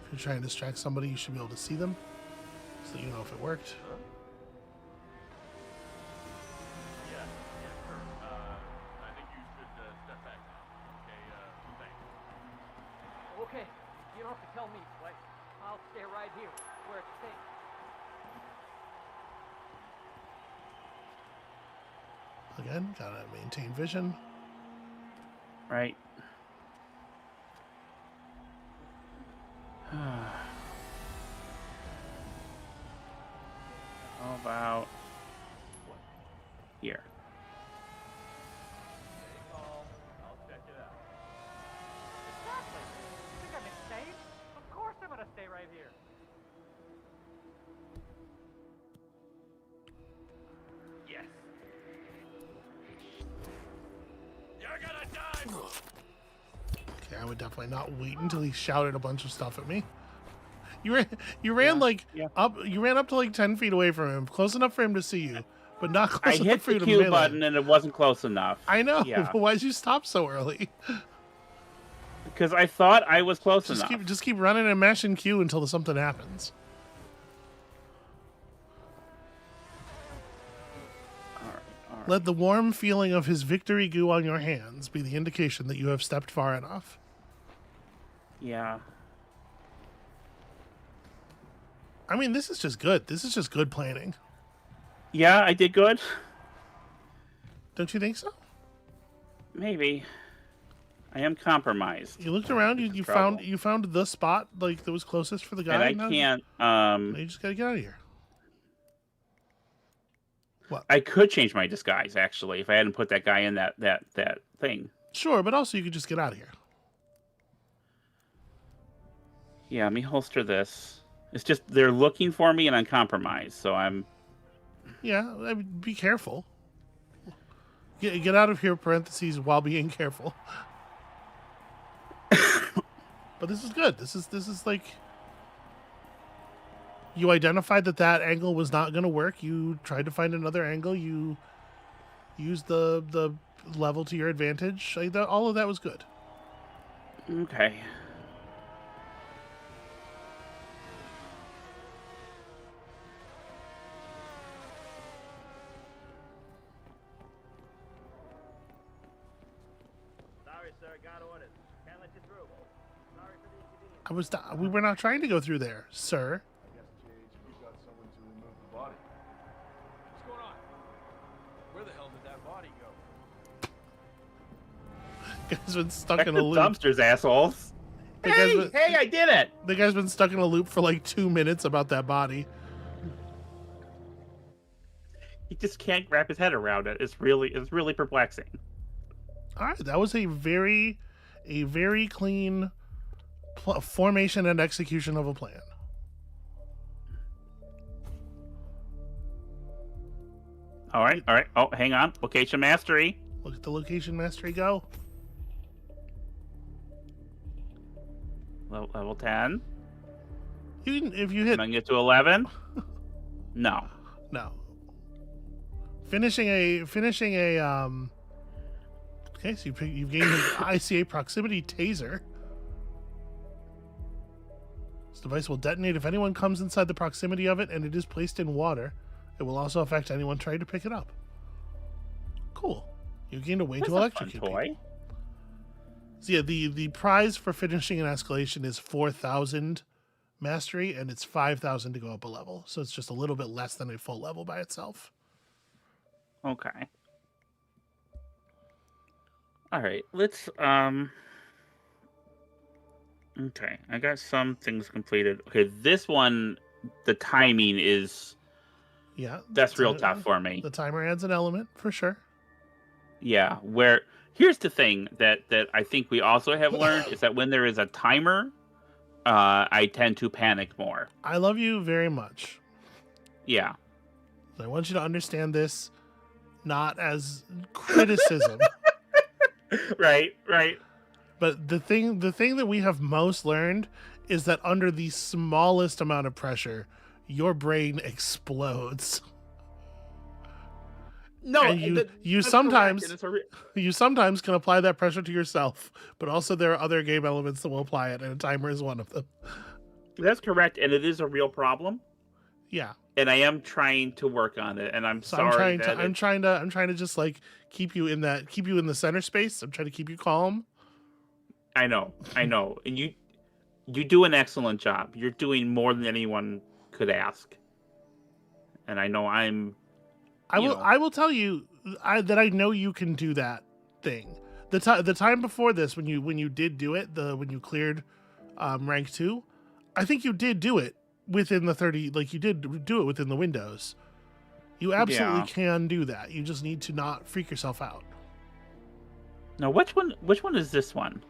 If you're trying to distract somebody, you should be able to see them so that you know if it worked. Yeah, sure. I think you should step back now. Okay, thanks. Okay, you don't have to tell me twice. I'll stay right here, where it's safe. Again, gotta maintain vision. Right. How about here? I'll check it out. Exactly. You think I'm insane? Of course I'm gonna stay right here. Yes. You're gonna die. Okay, I would definitely not wait until he shouted a bunch of stuff at me. You ran like up. You ran up to like 10 feet away from him, close enough for him to see you, but not I close enough hit for you the to Q melee. button and it wasn't close enough. I know. Yeah. But why'd you stop so early? Because I thought I was close enough. Just keep running and mashing Q until something happens. All right. Let the warm feeling of his victory goo on your hands be the indication that you have stepped far enough. Yeah. I mean, this is just good. This is just good planning. Yeah, I did good. Don't you think so? Maybe. I am compromised. You looked around. You Trouble. found the spot like that was closest for the guy. And I now can't. You just gotta get out of here. What? I could change my disguise actually if I hadn't put that guy in that thing. Sure, but also you could just get out of here. Yeah, let me holster this. It's just they're looking for me and I'm compromised, so I'm. Yeah, I mean, be careful. Get out of here, parentheses, while being careful. But this is good. This is like you identified that angle was not going to work. You tried to find another angle. You used the level to your advantage. All of that was good. Okay. Sorry, sir. Got orders. Can't let you through. Sorry for the inconvenience. We were not trying to go through there, sir. I guess JHQ got someone to remove the body. What's going on? Where the hell did that body go? Guy's been stuck Check in the a loop. dumpsters, assholes. The guy's been- Hey, I did it. The guy's been stuck in a loop for like 2 minutes about that body. He just can't wrap his head around it. It's really perplexing. All right, that was a very clean formation and execution of a plan. All right. Oh, hang on. Location mastery. Look at the location mastery go. Level 10. You can, if you hit Am I gonna get to 11? No. no. Finishing a okay, so you've gained an ICA proximity taser. This device will detonate if anyone comes inside the proximity of it and it is placed in water. It will also affect anyone trying to pick it up. Cool. You gained a way That's to a electrocute fun toy. people. So yeah, the prize for finishing an escalation is 4,000 mastery, and it's 5,000 to go up a level. So it's just a little bit less than a full level by itself. Okay. All right. Let's Okay, I got some things completed. Okay, this one, the timing is Yeah. that's real tough for me. The timer adds an element for sure. Yeah, where here's the thing that I think we also have learned is that when there is a timer, I tend to panic more. I love you very much. Yeah. I want you to understand this not as criticism. Right. But the thing that we have most learned is that under the smallest amount of pressure, your brain explodes. No, And you that's correct, sometimes and it's a you sometimes can apply that pressure to yourself, but also there are other game elements that will apply it, and a timer is one of them. that's correct, and it is a real problem. Yeah. And I am trying to work on it, and I'm So sorry I'm trying to just like keep you in the center space. I'm trying to keep you calm. I know, and you do an excellent job. You're doing more than anyone could ask, and I know I will tell you that I know you can do that thing. The time before this, when you did do it, when you cleared rank 2, I think you did do it within the 30. Like you did do it within the windows. You absolutely can do that. You just need to not freak yourself out. Now, which one is this one?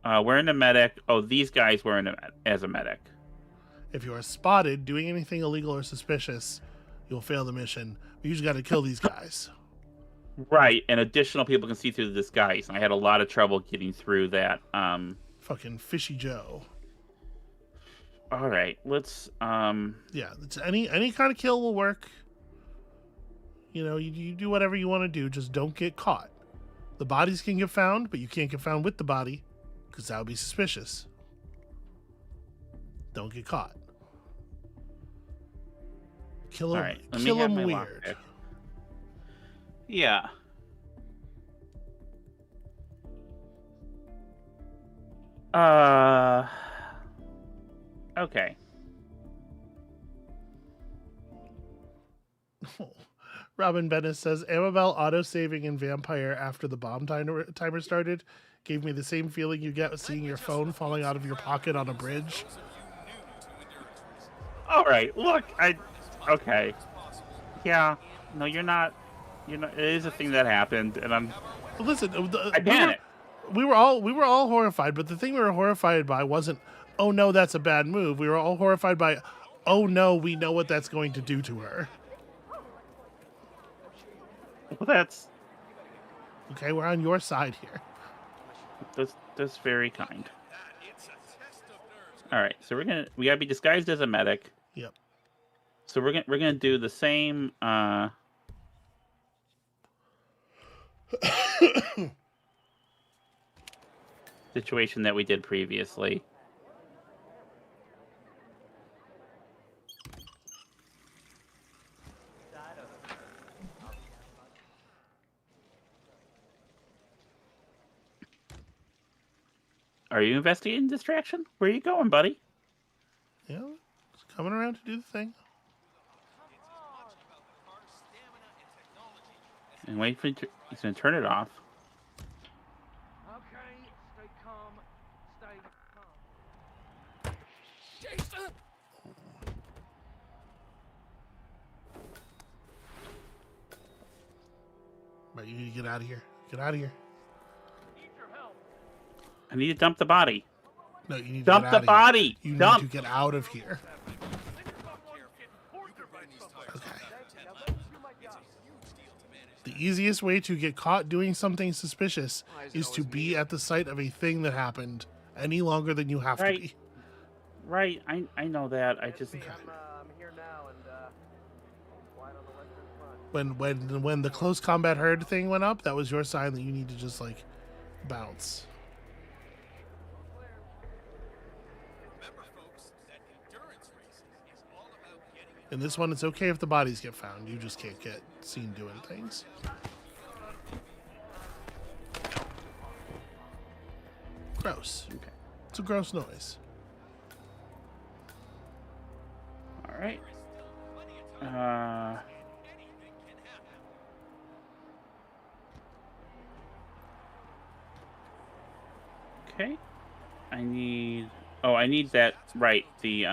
We're in a medic. Oh, these guys were as a medic. If you are spotted doing anything illegal or suspicious, you'll fail the mission. You just got to kill these guys. Right, and additional people can see through the disguise. I had a lot of trouble getting through that. Fucking Fishy Joe. All right, let's. Yeah, it's any kind of kill will work. You know, you do whatever you want to do. Just don't get caught. The bodies can get found, but you can't get found with the body, because that would be suspicious. Don't get caught. Kill him. All right, Kill him weird. Yeah. Okay. Robin Bennett says, Amabel auto-saving in Vampire after the bomb timer started gave me the same feeling you get seeing your phone falling out of your pocket on a bridge. All right, look, okay. Yeah, no, you're not, it is a thing that happened, and I'm... Listen, I panicked. We were all horrified, but the thing we were horrified by wasn't, oh no, that's a bad move. We were all horrified by, oh no, we know what that's going to do to her. Well, that's... Okay, we're on your side here. That's very kind. All right, so we gotta be disguised as a medic. Yep. So we're gonna do the same situation that we did previously. Are you investigating distraction? Where are you going, buddy? Yeah, just coming around to do the thing. And wait for he's gonna turn it off. Okay, stay calm. Stay calm. Jason! Right, you need to get out of here. Get out of here. Need your help. I need to dump the body. No, you need to Dump get the out of body. Here. You Dump. need to get out of here. Okay. The easiest way to get caught doing something suspicious is to be at the site of a thing that happened any longer than you have to be. Right, I know that. I just... I'm here now and wide on the western front. When the close combat herd thing went up, that was your sign that you need to just like bounce. Remember, folks, that endurance racing is all about getting In this one, it's okay if the bodies get found. You just can't get seen doing things. Gross. Okay. It's a gross noise. All right. Okay. I need that, right, the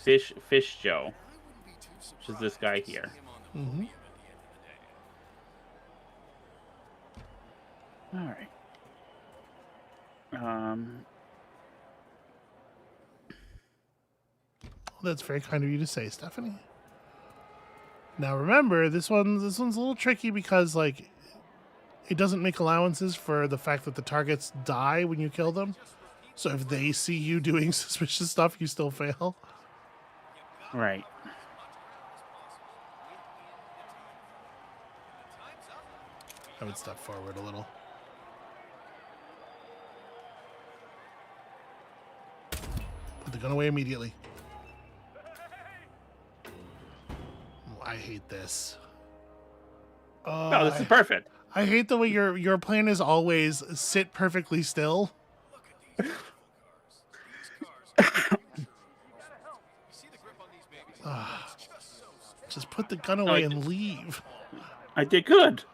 Fish Joe, which is this guy here. Mm-hmm. All right. That's very kind of you to say, Stephanie. Now remember, this one's a little tricky because like it doesn't make allowances for the fact that the targets die when you kill them. So if they see you doing suspicious stuff, you still fail. Right. I would step forward a little. Put the gun away immediately. Oh, I hate this. No, this is perfect. I hate the way your plan is always sit perfectly still. Just put the gun away and leave. I did good.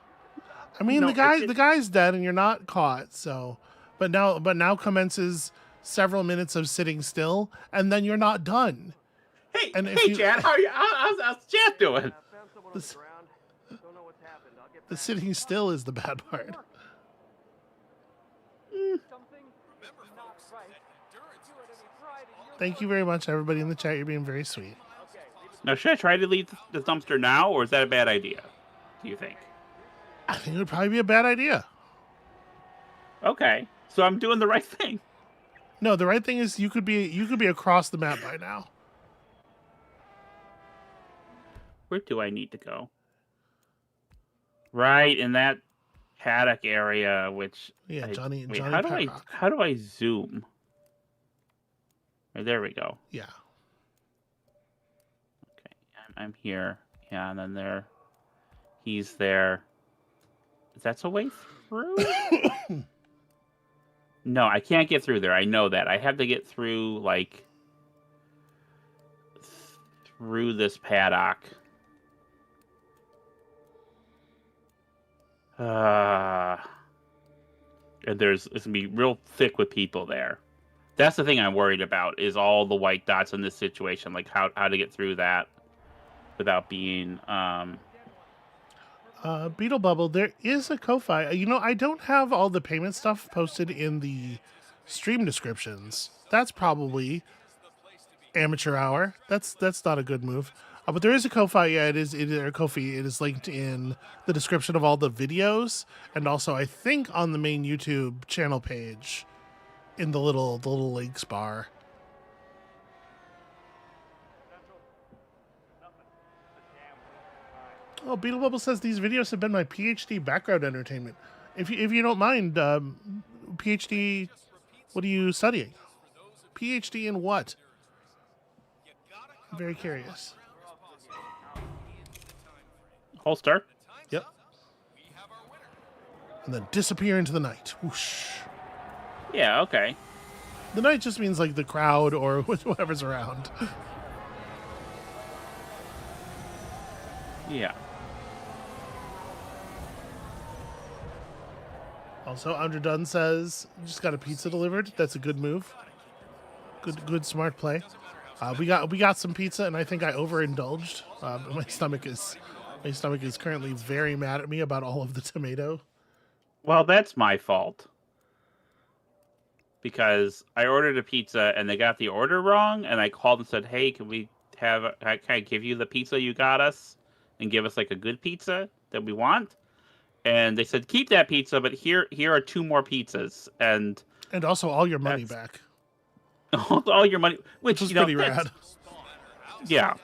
I mean, No, the guy's dead and you're not caught. So, but now commences several minutes of sitting still, and then you're not done. Hey, And if hey, you- Chad, how are you? How's Chad doing? Found someone on This- the ground. Don't know what's happened. I'll get The back. sitting still is the bad part. Something not right. You had any pride in your Thank you very much, everybody in the chat. You're being very sweet. Now, should I try to leave the dumpster now, or is that a bad idea? Do you think? I think it would probably be a bad idea. Okay, so I'm doing the right thing. No, the right thing is you could be across the map by now. Where do I need to go? Right in that paddock area, which Yeah, Johnny how do I zoom? Right, there we go. Yeah. Okay, I'm here. Yeah, and then he's there. That's a way through? No, I can't get through there. I know that. I have to get through, like, through this paddock. And it's going to be real thick with people there. That's the thing I'm worried about, is all the white dots in this situation. Like, how to get through that without being... Beetle Bubble, there is a Ko-Fi. You know, I don't have all the payment stuff posted in the stream descriptions. That's probably amateur hour. That's not a good move. But there is a Ko-Fi. Yeah, it is a Ko-Fi. It is linked in the description of all the videos, and also I think on the main YouTube channel page, in the little links bar. Oh, Beetle Bubble says these videos have been my PhD background entertainment. If you don't mind, PhD, what are you studying? PhD in what? I'm very curious. Holster? Yep. And then disappear into the night. Whoosh. Yeah, okay. The night just means like the crowd or whatever's around. Yeah. Also, Andrew Dunn says, just got a pizza delivered. That's a good move. Good, smart play. We got some pizza, and I think I overindulged. My stomach is currently very mad at me about all of the tomato. Well, that's my fault. Because I ordered a pizza, and they got the order wrong, and I called and said, hey, can I give you the pizza you got us? And give us, like, a good pizza that we want? And they said, keep that pizza, but here are 2 more pizzas. And also all your money back. all your money, which was you know, pretty rad. Yeah.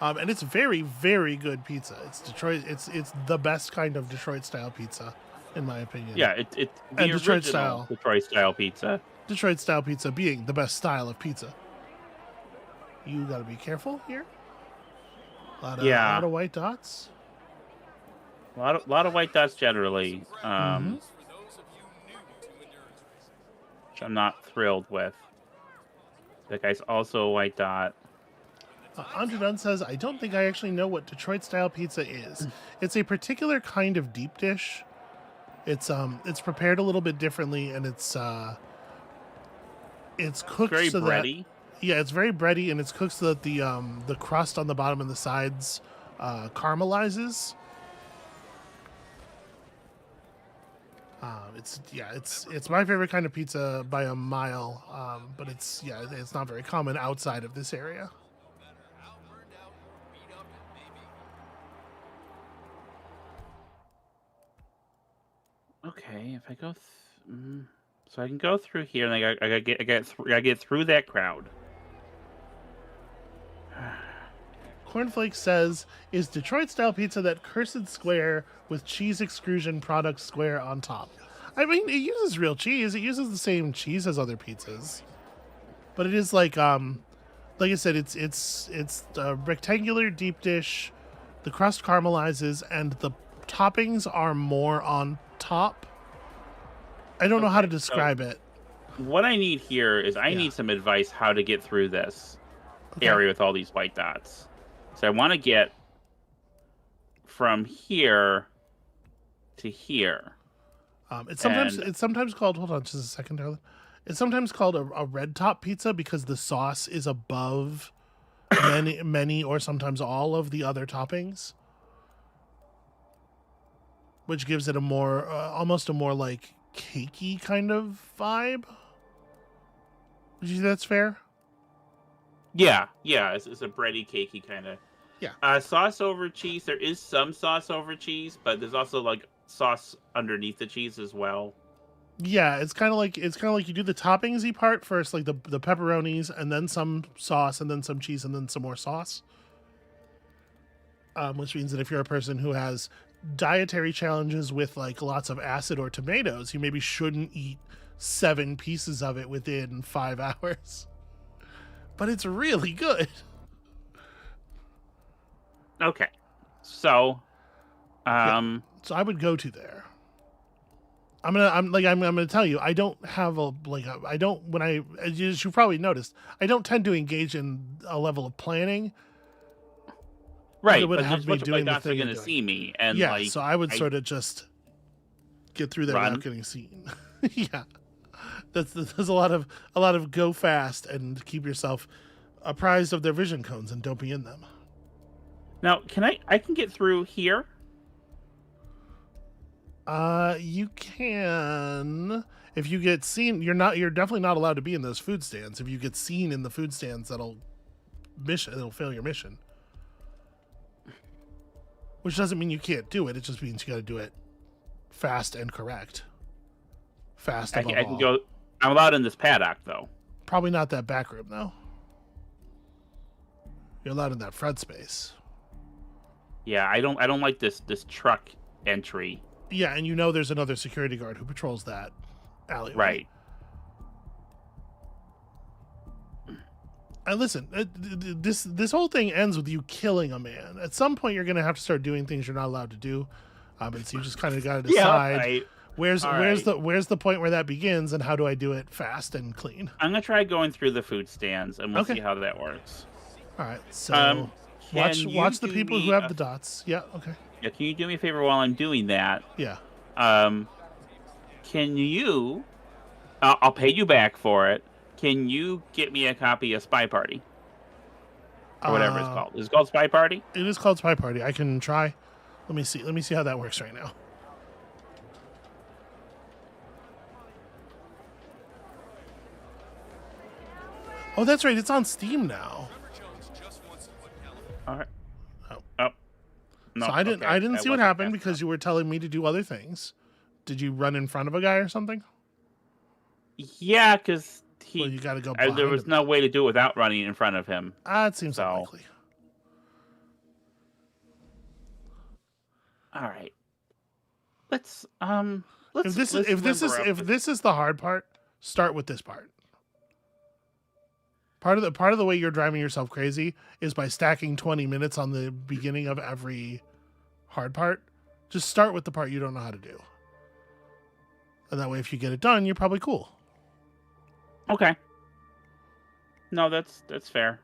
And it's very, very good pizza. It's Detroit. It's the best kind of Detroit style pizza, in my opinion. Yeah, it's the and Detroit original style. Detroit style pizza. Detroit style pizza being the best style of pizza. You got to be careful here. A lot of white dots. A lot of white dots generally. Which I'm not thrilled with. That guy's also a white dot. Andrew Dunn says, I don't think I actually know what Detroit-style pizza is. It's a particular kind of deep dish. It's prepared a little bit differently, and it's cooked very so bready. that it's very bready, and it's cooked so that the crust on the bottom and the sides caramelizes. It's my favorite kind of pizza by a mile, but it's not very common outside of this area. Okay, if I go, so I can go through here, and I gotta get through that crowd. Cornflake says, "Is Detroit style pizza that cursed square with cheese extrusion product square on top?" I mean, it uses real cheese. It uses the same cheese as other pizzas, but it is like I said, it's a rectangular deep dish. The crust caramelizes, and the toppings are more on top. I don't know how to describe it. What I need here is I need some advice how to get through this area with all these white dots. So I want to get from here to here. It's sometimes called. Hold on, just a second, darling. It's sometimes called a red top pizza because the sauce is above many or sometimes all of the other toppings, which gives it a more almost a more like cakey kind of vibe. Would you say that's fair? Yeah, it's a bready, cakey kind of. Yeah. Sauce over cheese. There is some sauce over cheese, but there's also like sauce underneath the cheese as well. Yeah, it's kind of like you do the toppingsy part first, like the pepperonis, and then some sauce, and then some cheese, and then some more sauce. Which means that if you're a person who has dietary challenges with like lots of acid or tomatoes, you maybe shouldn't eat 7 pieces of it within 5 hours. But it's really good. Okay, so, so I would go to there. I'm gonna tell you, I don't have as you probably noticed, I don't tend to engage in a level of planning. Right, that would but have me doing the thing. They're going to see me, and so I would sort of just get through there without getting seen. Yeah, there's a lot of go fast and keep yourself apprised of their vision cones and don't be in them. Now, I can get through here? You can. If you get seen, you're definitely not allowed to be in those food stands. If you get seen in the food stands, it'll fail your mission. Which doesn't mean you can't do it. It just means you got to do it fast and correct. Fast above all. I can go. I'm allowed in this paddock, though. Probably not that back room, though. You're allowed in that front space. Yeah, I don't like this truck entry. Yeah, and there's another security guard who patrols that alleyway. Right. And listen, this whole thing ends with you killing a man. At some point, you're going to have to start doing things you're not allowed to do, and so you just kind of got to decide where's the point where that begins, and how do I do it fast and clean. I'm gonna try going through the food stands, and we'll see how that works. All right, so watch the people who have the dots. Yeah, okay. Yeah, can you do me a favor while I'm doing that? Yeah. Can you? I'll pay you back for it. Can you get me a copy of Spy Party? Or whatever it's called. Is it called Spy Party? It is called Spy Party. I can try. Let me see how that works right now. Oh, that's right. It's on Steam now. All right. Oh. No, so I didn't see what happened because you were telling me to do other things. Did you run in front of a guy or something? Yeah, because you got to go. There was no way to do it without running in front of him. It seems unlikely. All right. Let's if this is the hard part, start with this part. Part of the way you're driving yourself crazy is by stacking 20 minutes on the beginning of every hard part. Just start with the part you don't know how to do. And that way, if you get it done, you're probably cool. Okay. No, that's fair.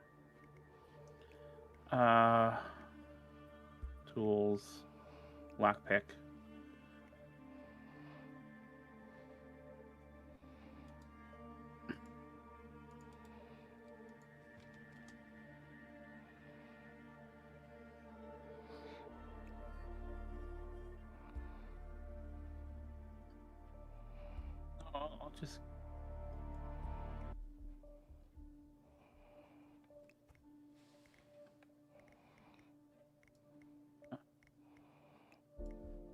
Tools, lockpick. I'll just.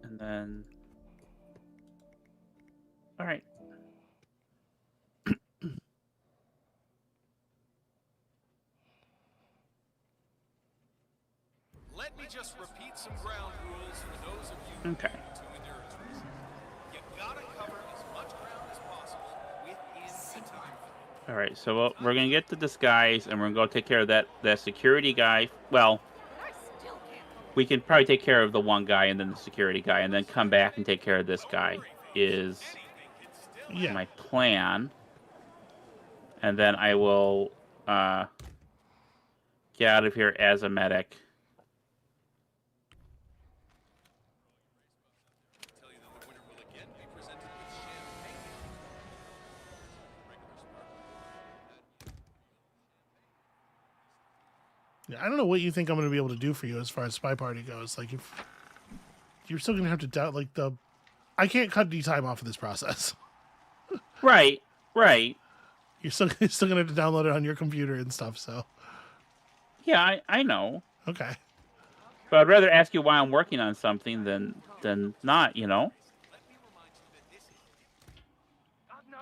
And then Let me just repeat some ground rules for those of you Okay. new to endurance racing. You gotta cover as much ground as possible within the time frame. All right, so we're gonna get the disguise, and we're gonna go take care of that security guy. Well, we can probably take care of the one guy and then the security guy, and then come back and take care of this guy. Is Yeah. my plan, and then I will get out of here as a medic. Tell you that the winner will again be presented with champagne. Yeah, I don't know what you think I'm going to be able to do for you as far as Spy Party goes. Like, if you're still going to have to doubt, like, I can't cut any time off of this process. Right, right. You're still going to have to download it on your computer and stuff, so. Yeah, I know. Okay. But I'd rather ask you why I'm working on something than not, you know? Let me remind you that this is Oh, no.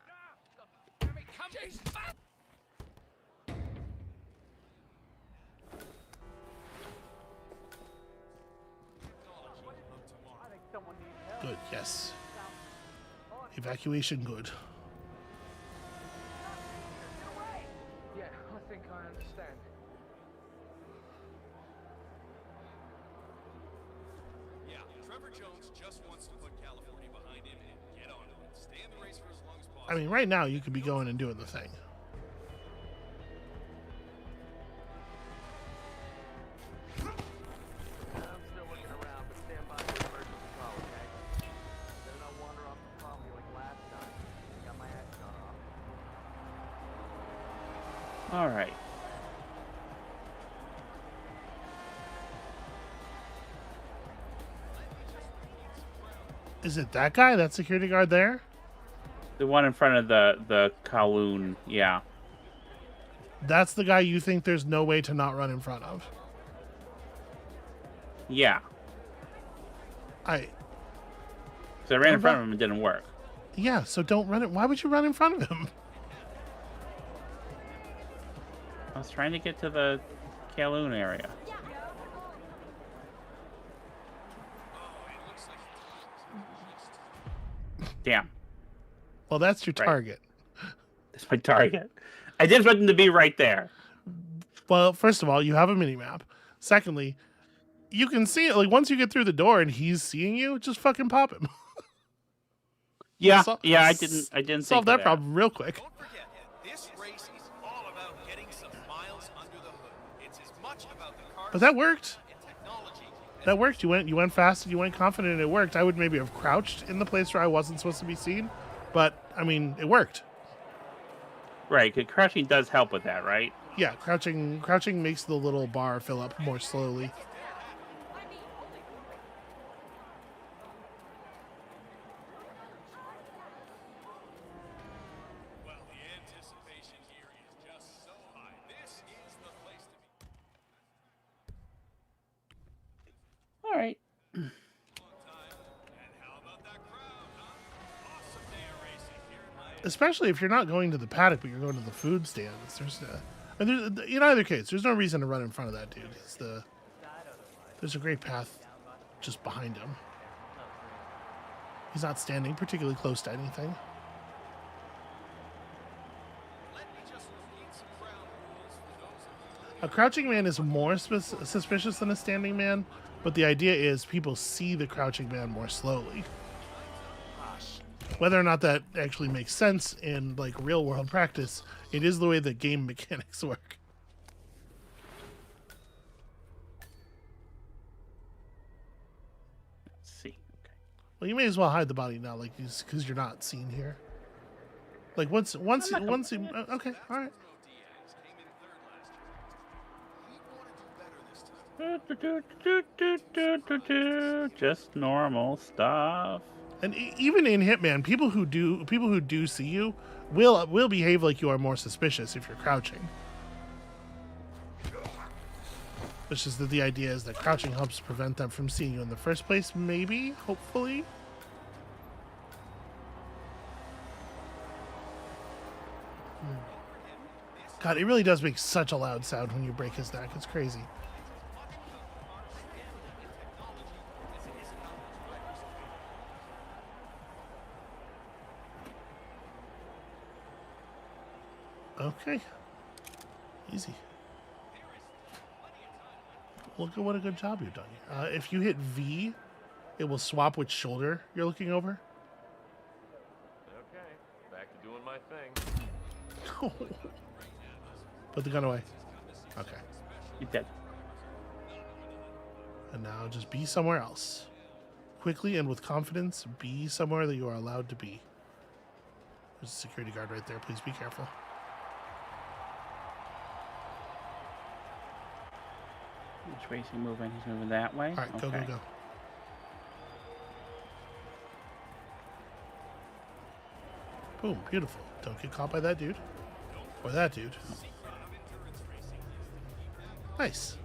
No. Damn it, come back. I think someone needs help. Good, yes. Evacuation good. Yeah, I think I understand. Yeah, Trevor Jones just wants to put California behind him and get on it. Stay in the race for as long as possible. I mean, right now, you could be going and doing the thing. I'm still looking around, but stand by for emergency call, okay? Better not wander off the property like last time. Got my ass shot off. All right. Is it that guy? That security guard there? The one in front of the Kowloon, yeah. That's the guy you think there's no way to not run in front of? Yeah. I... So I ran in front of him and it didn't work. Yeah, so don't run it. Why would you run in front of him? I was trying to get to the Kowloon area. Damn. Well, that's your Right. target. That's my target. I just want them to be right there. Well, first of all, you have a mini map. Secondly, you can see it. Like, once you get through the door and he's seeing you, just fucking pop him. Yeah, Sol- yeah, I didn't solve think that of problem real quick. Don't forget, this race is all about getting some miles under the hood. It's as much about the car But that worked. and technology as That worked. You went fast and you went confident and it worked. I would maybe have crouched in the place where I wasn't supposed to be seen, but I mean, it worked. Right, 'cause crouching does help with that, right? Yeah, crouching makes the little bar fill up more slowly. well. The anticipation here is just so high. This is the place to be. All right. And how about that crowd, huh? Awesome day of racing here in Miami. Especially if you're not going to the paddock, but you're going to the food stands. In either case, there's no reason to run in front of that dude. There's a great path just behind him. He's not standing particularly close to anything. Let me just repeat some ground rules for those of you. A crouching man is more suspicious than a standing man, but the idea is people see the crouching man more slowly. Whether or not that actually makes sense in like real world practice, it is the way the game mechanics work. Let's see. Okay. Well, you may as well hide the body now, like, because you're not seen here. Like once, okay, all right. Diaz came in third last year. He wanted to do better this time. Just normal stuff. And even in Hitman, people who do see you will behave like you are more suspicious if you're crouching. It's just that the idea is that crouching helps prevent them from seeing you in the first place, maybe, hopefully. God, it really does make such a loud sound when you break his neck. It's crazy. Okay. Easy. Look at what a good job you've done. If you hit V, it will swap which shoulder you're looking over. Okay, back to doing my thing. Put the gun away. Okay. You did. And now just be somewhere else. Quickly and with confidence, be somewhere that you are allowed to be. There's a security guard right there. Please be careful. Which way is he moving? He's moving that way? All right, go, Okay. go, go. Boom, beautiful. Don't get caught by that dude. Or that dude. Nice.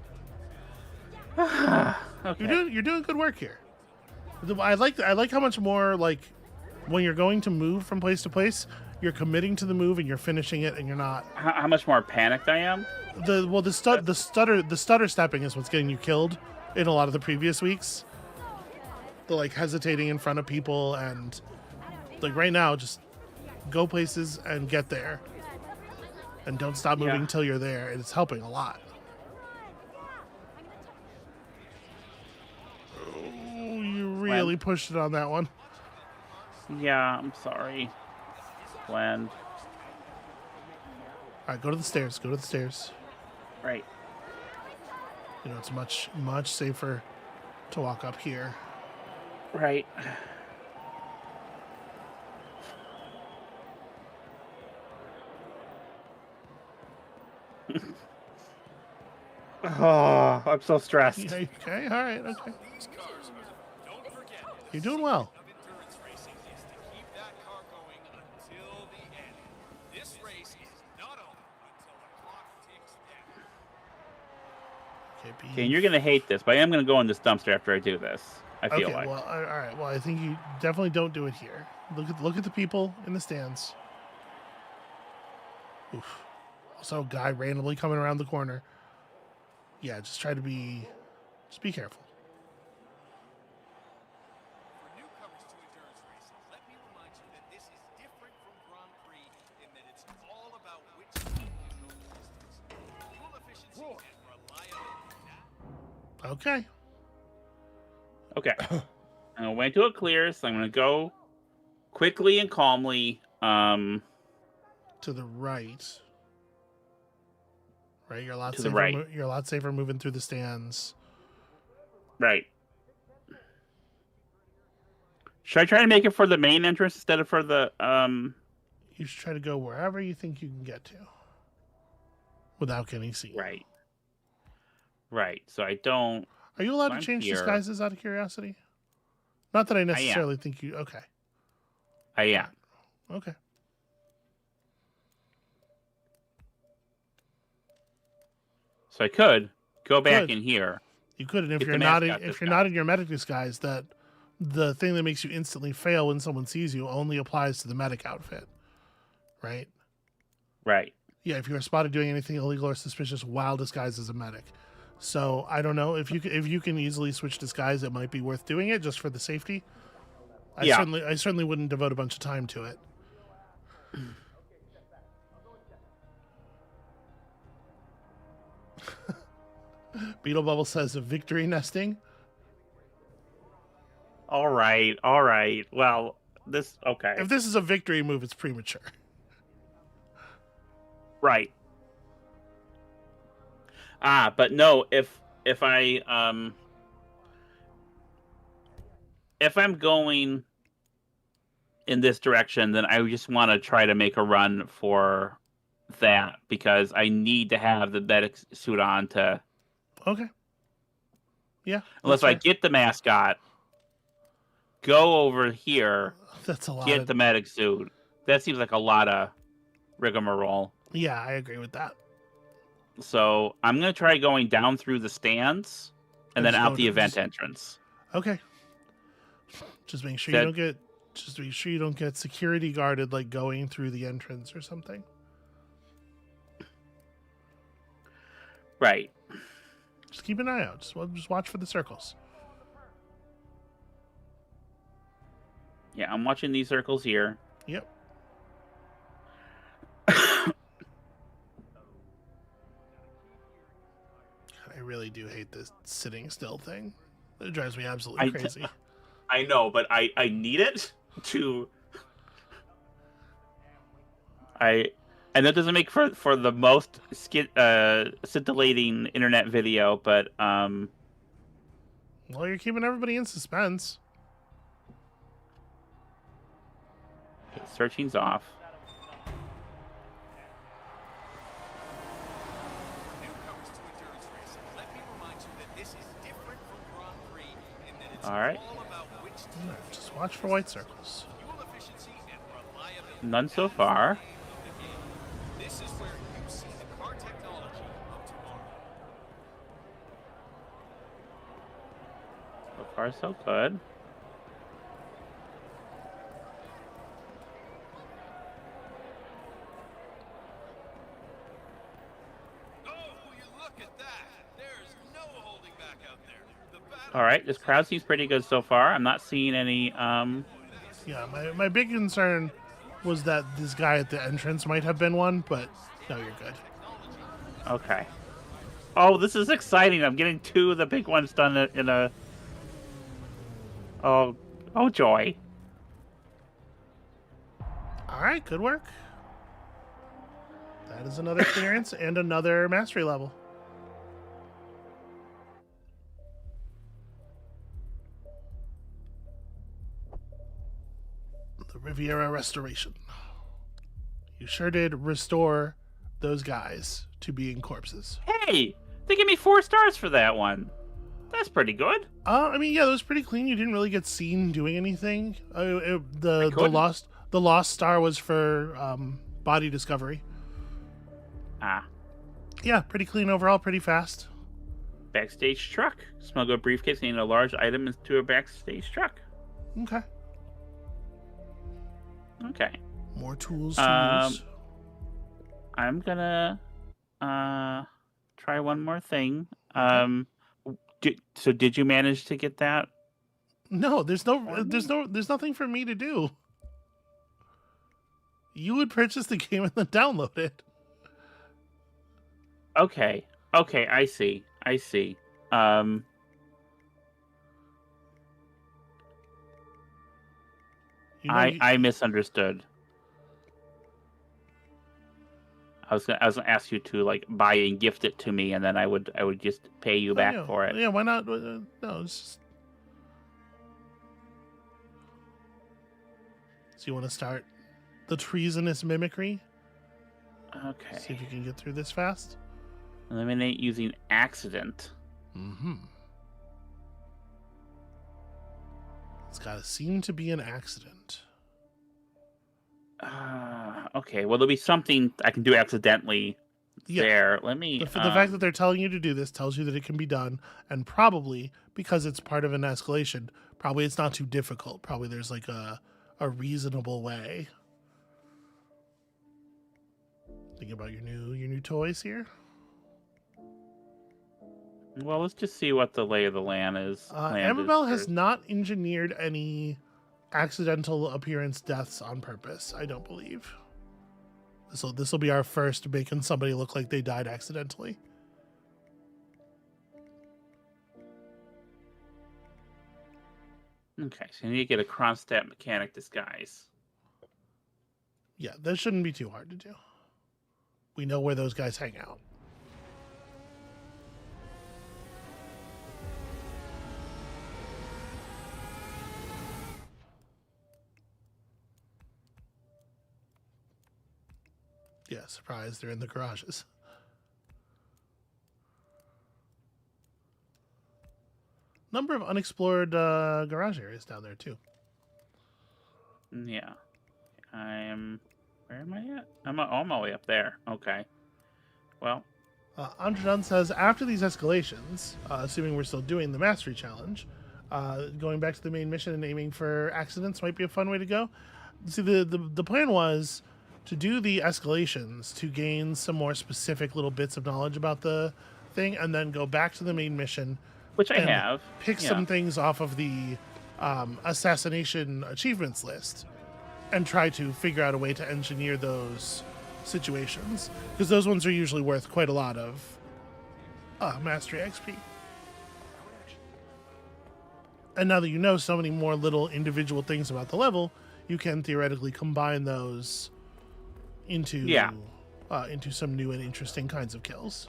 Okay. You're doing good work here. I like how much more, like, when you're going to move from place to place, you're committing to the move and you're finishing it, and you're not. How much more panicked I am? The stutter stepping is what's getting you killed in a lot of the previous weeks. The like hesitating in front of people, and like right now, just go places and get there, and don't stop moving until you're there. It's helping a lot. Oh, you really pushed it on that one. Yeah, I'm sorry. Glenn. All right, go to the stairs. Go to the stairs. Right. You know, it's much safer to walk up here. Right. Oh, I'm so stressed. Yeah, okay, all right, okay. You're doing well. Endurance racing is to keep that car going until the end. This race is not over until the clock ticks down. Okay, and you're gonna hate this, but I am gonna go in this dumpster after I do this. I feel like. Well, all right. Well, I think you definitely don't do it here. Look at the people in the stands. Oof. Also, a guy randomly coming around the corner. Yeah, just be careful. For newcomers to endurance racing, let me remind you that this is different from Grand Prix in that it's all about which team can go the distance. Fuel efficiency and reliability. Okay. Okay. I'm gonna wait till it clears. So I'm gonna go quickly and calmly. To the right. Right, you're a lot To the safer. right. You're a lot safer moving through the stands. Right. Should I try to make it for the main entrance instead of for the You should try to go wherever you think you can get to, without getting seen. Right. Right. So I don't. Are you allowed to I'm change here. disguises out of curiosity? Not that I necessarily think you. Okay. I am. Okay. So I could go back Could. in here. You could, and if Get you're the not mascot if you're disguise. not in your medic disguise, that the thing that makes you instantly fail when someone sees you only applies to the medic outfit, right? Right. Yeah, if you are spotted doing anything illegal or suspicious while disguised as a medic. So I don't know if you can easily switch disguise, it might be worth doing it just for the safety. I certainly wouldn't devote a bunch of time to it. Beetle Bubble says victory nesting. All right. All right. Well, this okay. If this is a victory move, it's premature. Right. But no, if I'm going in this direction, then I just want to try to make a run for that because I need to have the medic suit on to. Okay. Yeah. Unless I get the mascot, go over here, That's a lot. get the medic suit. That seems like a lot of rigmarole. Yeah, I agree with that. So I'm gonna try going down through the stands and then Just out go the to- event just- entrance. Okay. Just make sure That- you don't get. Just make sure you don't get security guarded, like going through the entrance or something. Right. Just keep an eye out. Just watch for the circles. Yeah, I'm watching these circles here. Yep. I really do hate this sitting still thing. It drives me absolutely crazy. I know, but I need it to. And that doesn't make for the most scintillating internet video, but Well, you're keeping everybody in suspense. okay, searching's off. Newcomers to endurance racing, let me remind you that this is different from Grand Prix in that it's All right. all about which team Alright, just watch for white circles. fuel efficiency and reliability. None so far. This is where you see the car technology of tomorrow. So far, so good. Oh, will you look at that? There's no holding back out there. The battle All right, this crowd seems pretty good so far. I'm not seeing any. Yeah, my big concern was that this guy at the entrance might have been one, but no, you're good. Okay. Oh, this is exciting. I'm getting 2 of the big ones done in a. Oh joy. All right, good work. That is another clearance and another mastery level. The Riviera Restoration. You sure did restore those guys to being corpses. Hey, they give me 4 stars for that one. That's pretty good. I mean, yeah, that was pretty clean. You didn't really get seen doing anything. The couldn't. lost star was for body discovery. Ah, Yeah, pretty clean overall, pretty fast. backstage truck. Smuggle a briefcase and a large item into a backstage truck. Okay. Okay. More tools to use. I'm gonna try one more thing. Did you manage to get that? No, there's nothing for me to do. You would purchase the game and then download it. Okay, I see. I misunderstood. I was gonna ask you to like buy and gift it to me, and then I would just pay you back for it. Yeah, why not? No, it's just... So you want to start the treasonous mimicry? Okay. See if you can get through this fast. Eliminate using accident. Mm-hmm. It's got to seem to be an accident. Okay. Well, there'll be something I can do accidentally there. Let me. The fact that they're telling you to do this tells you that it can be done, and probably because it's part of an escalation, probably it's not too difficult. Probably there's like a reasonable way. Think about your new toys here. Well, let's just see what the lay of the land is. Amabel has not engineered any accidental appearance deaths on purpose, I don't believe. This will be our first making somebody look like they died accidentally. Okay, so you need to get a Kronstadt mechanic disguise. Yeah, that shouldn't be too hard to do. We know where those guys hang out. Yeah, surprise, they're in the garages. Number of unexplored garage areas down there, too. Yeah. Where am I at? I'm all my way up there. Okay. Well. Andradon says, after these escalations, assuming we're still doing the Mastery Challenge, going back to the main mission and aiming for accidents might be a fun way to go. See, the plan was to do the escalations to gain some more specific little bits of knowledge about the thing, and then go back to the main mission. Which I have. Pick some things off of the assassination achievements list and try to figure out a way to engineer those situations. Because those ones are usually worth quite a lot of Mastery XP. And now that you know so many more little individual things about the level, you can theoretically combine those into some new and interesting kinds of kills.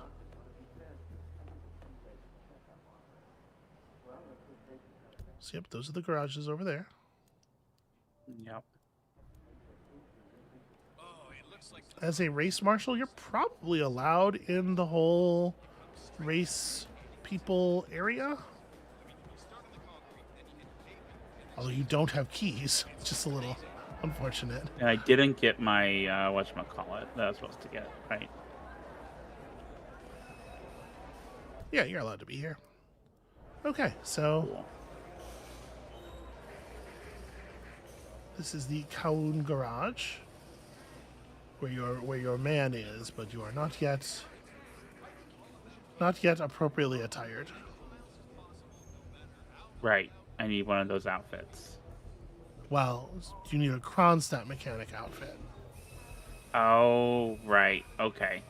So yep, those are the garages over there. Yep. As a race marshal, you're probably allowed in the whole race people area. Although you don't have keys. It's just a little unfortunate. And I didn't get my whatchamacallit that I was supposed to get, right? Yeah, you're allowed to be here. Okay, so Cool. this is the Kowloon garage where your man is, but you are not yet appropriately attired. Right. I need one of those outfits. Well, you need a Kronstadt mechanic outfit. Oh, right. Okay.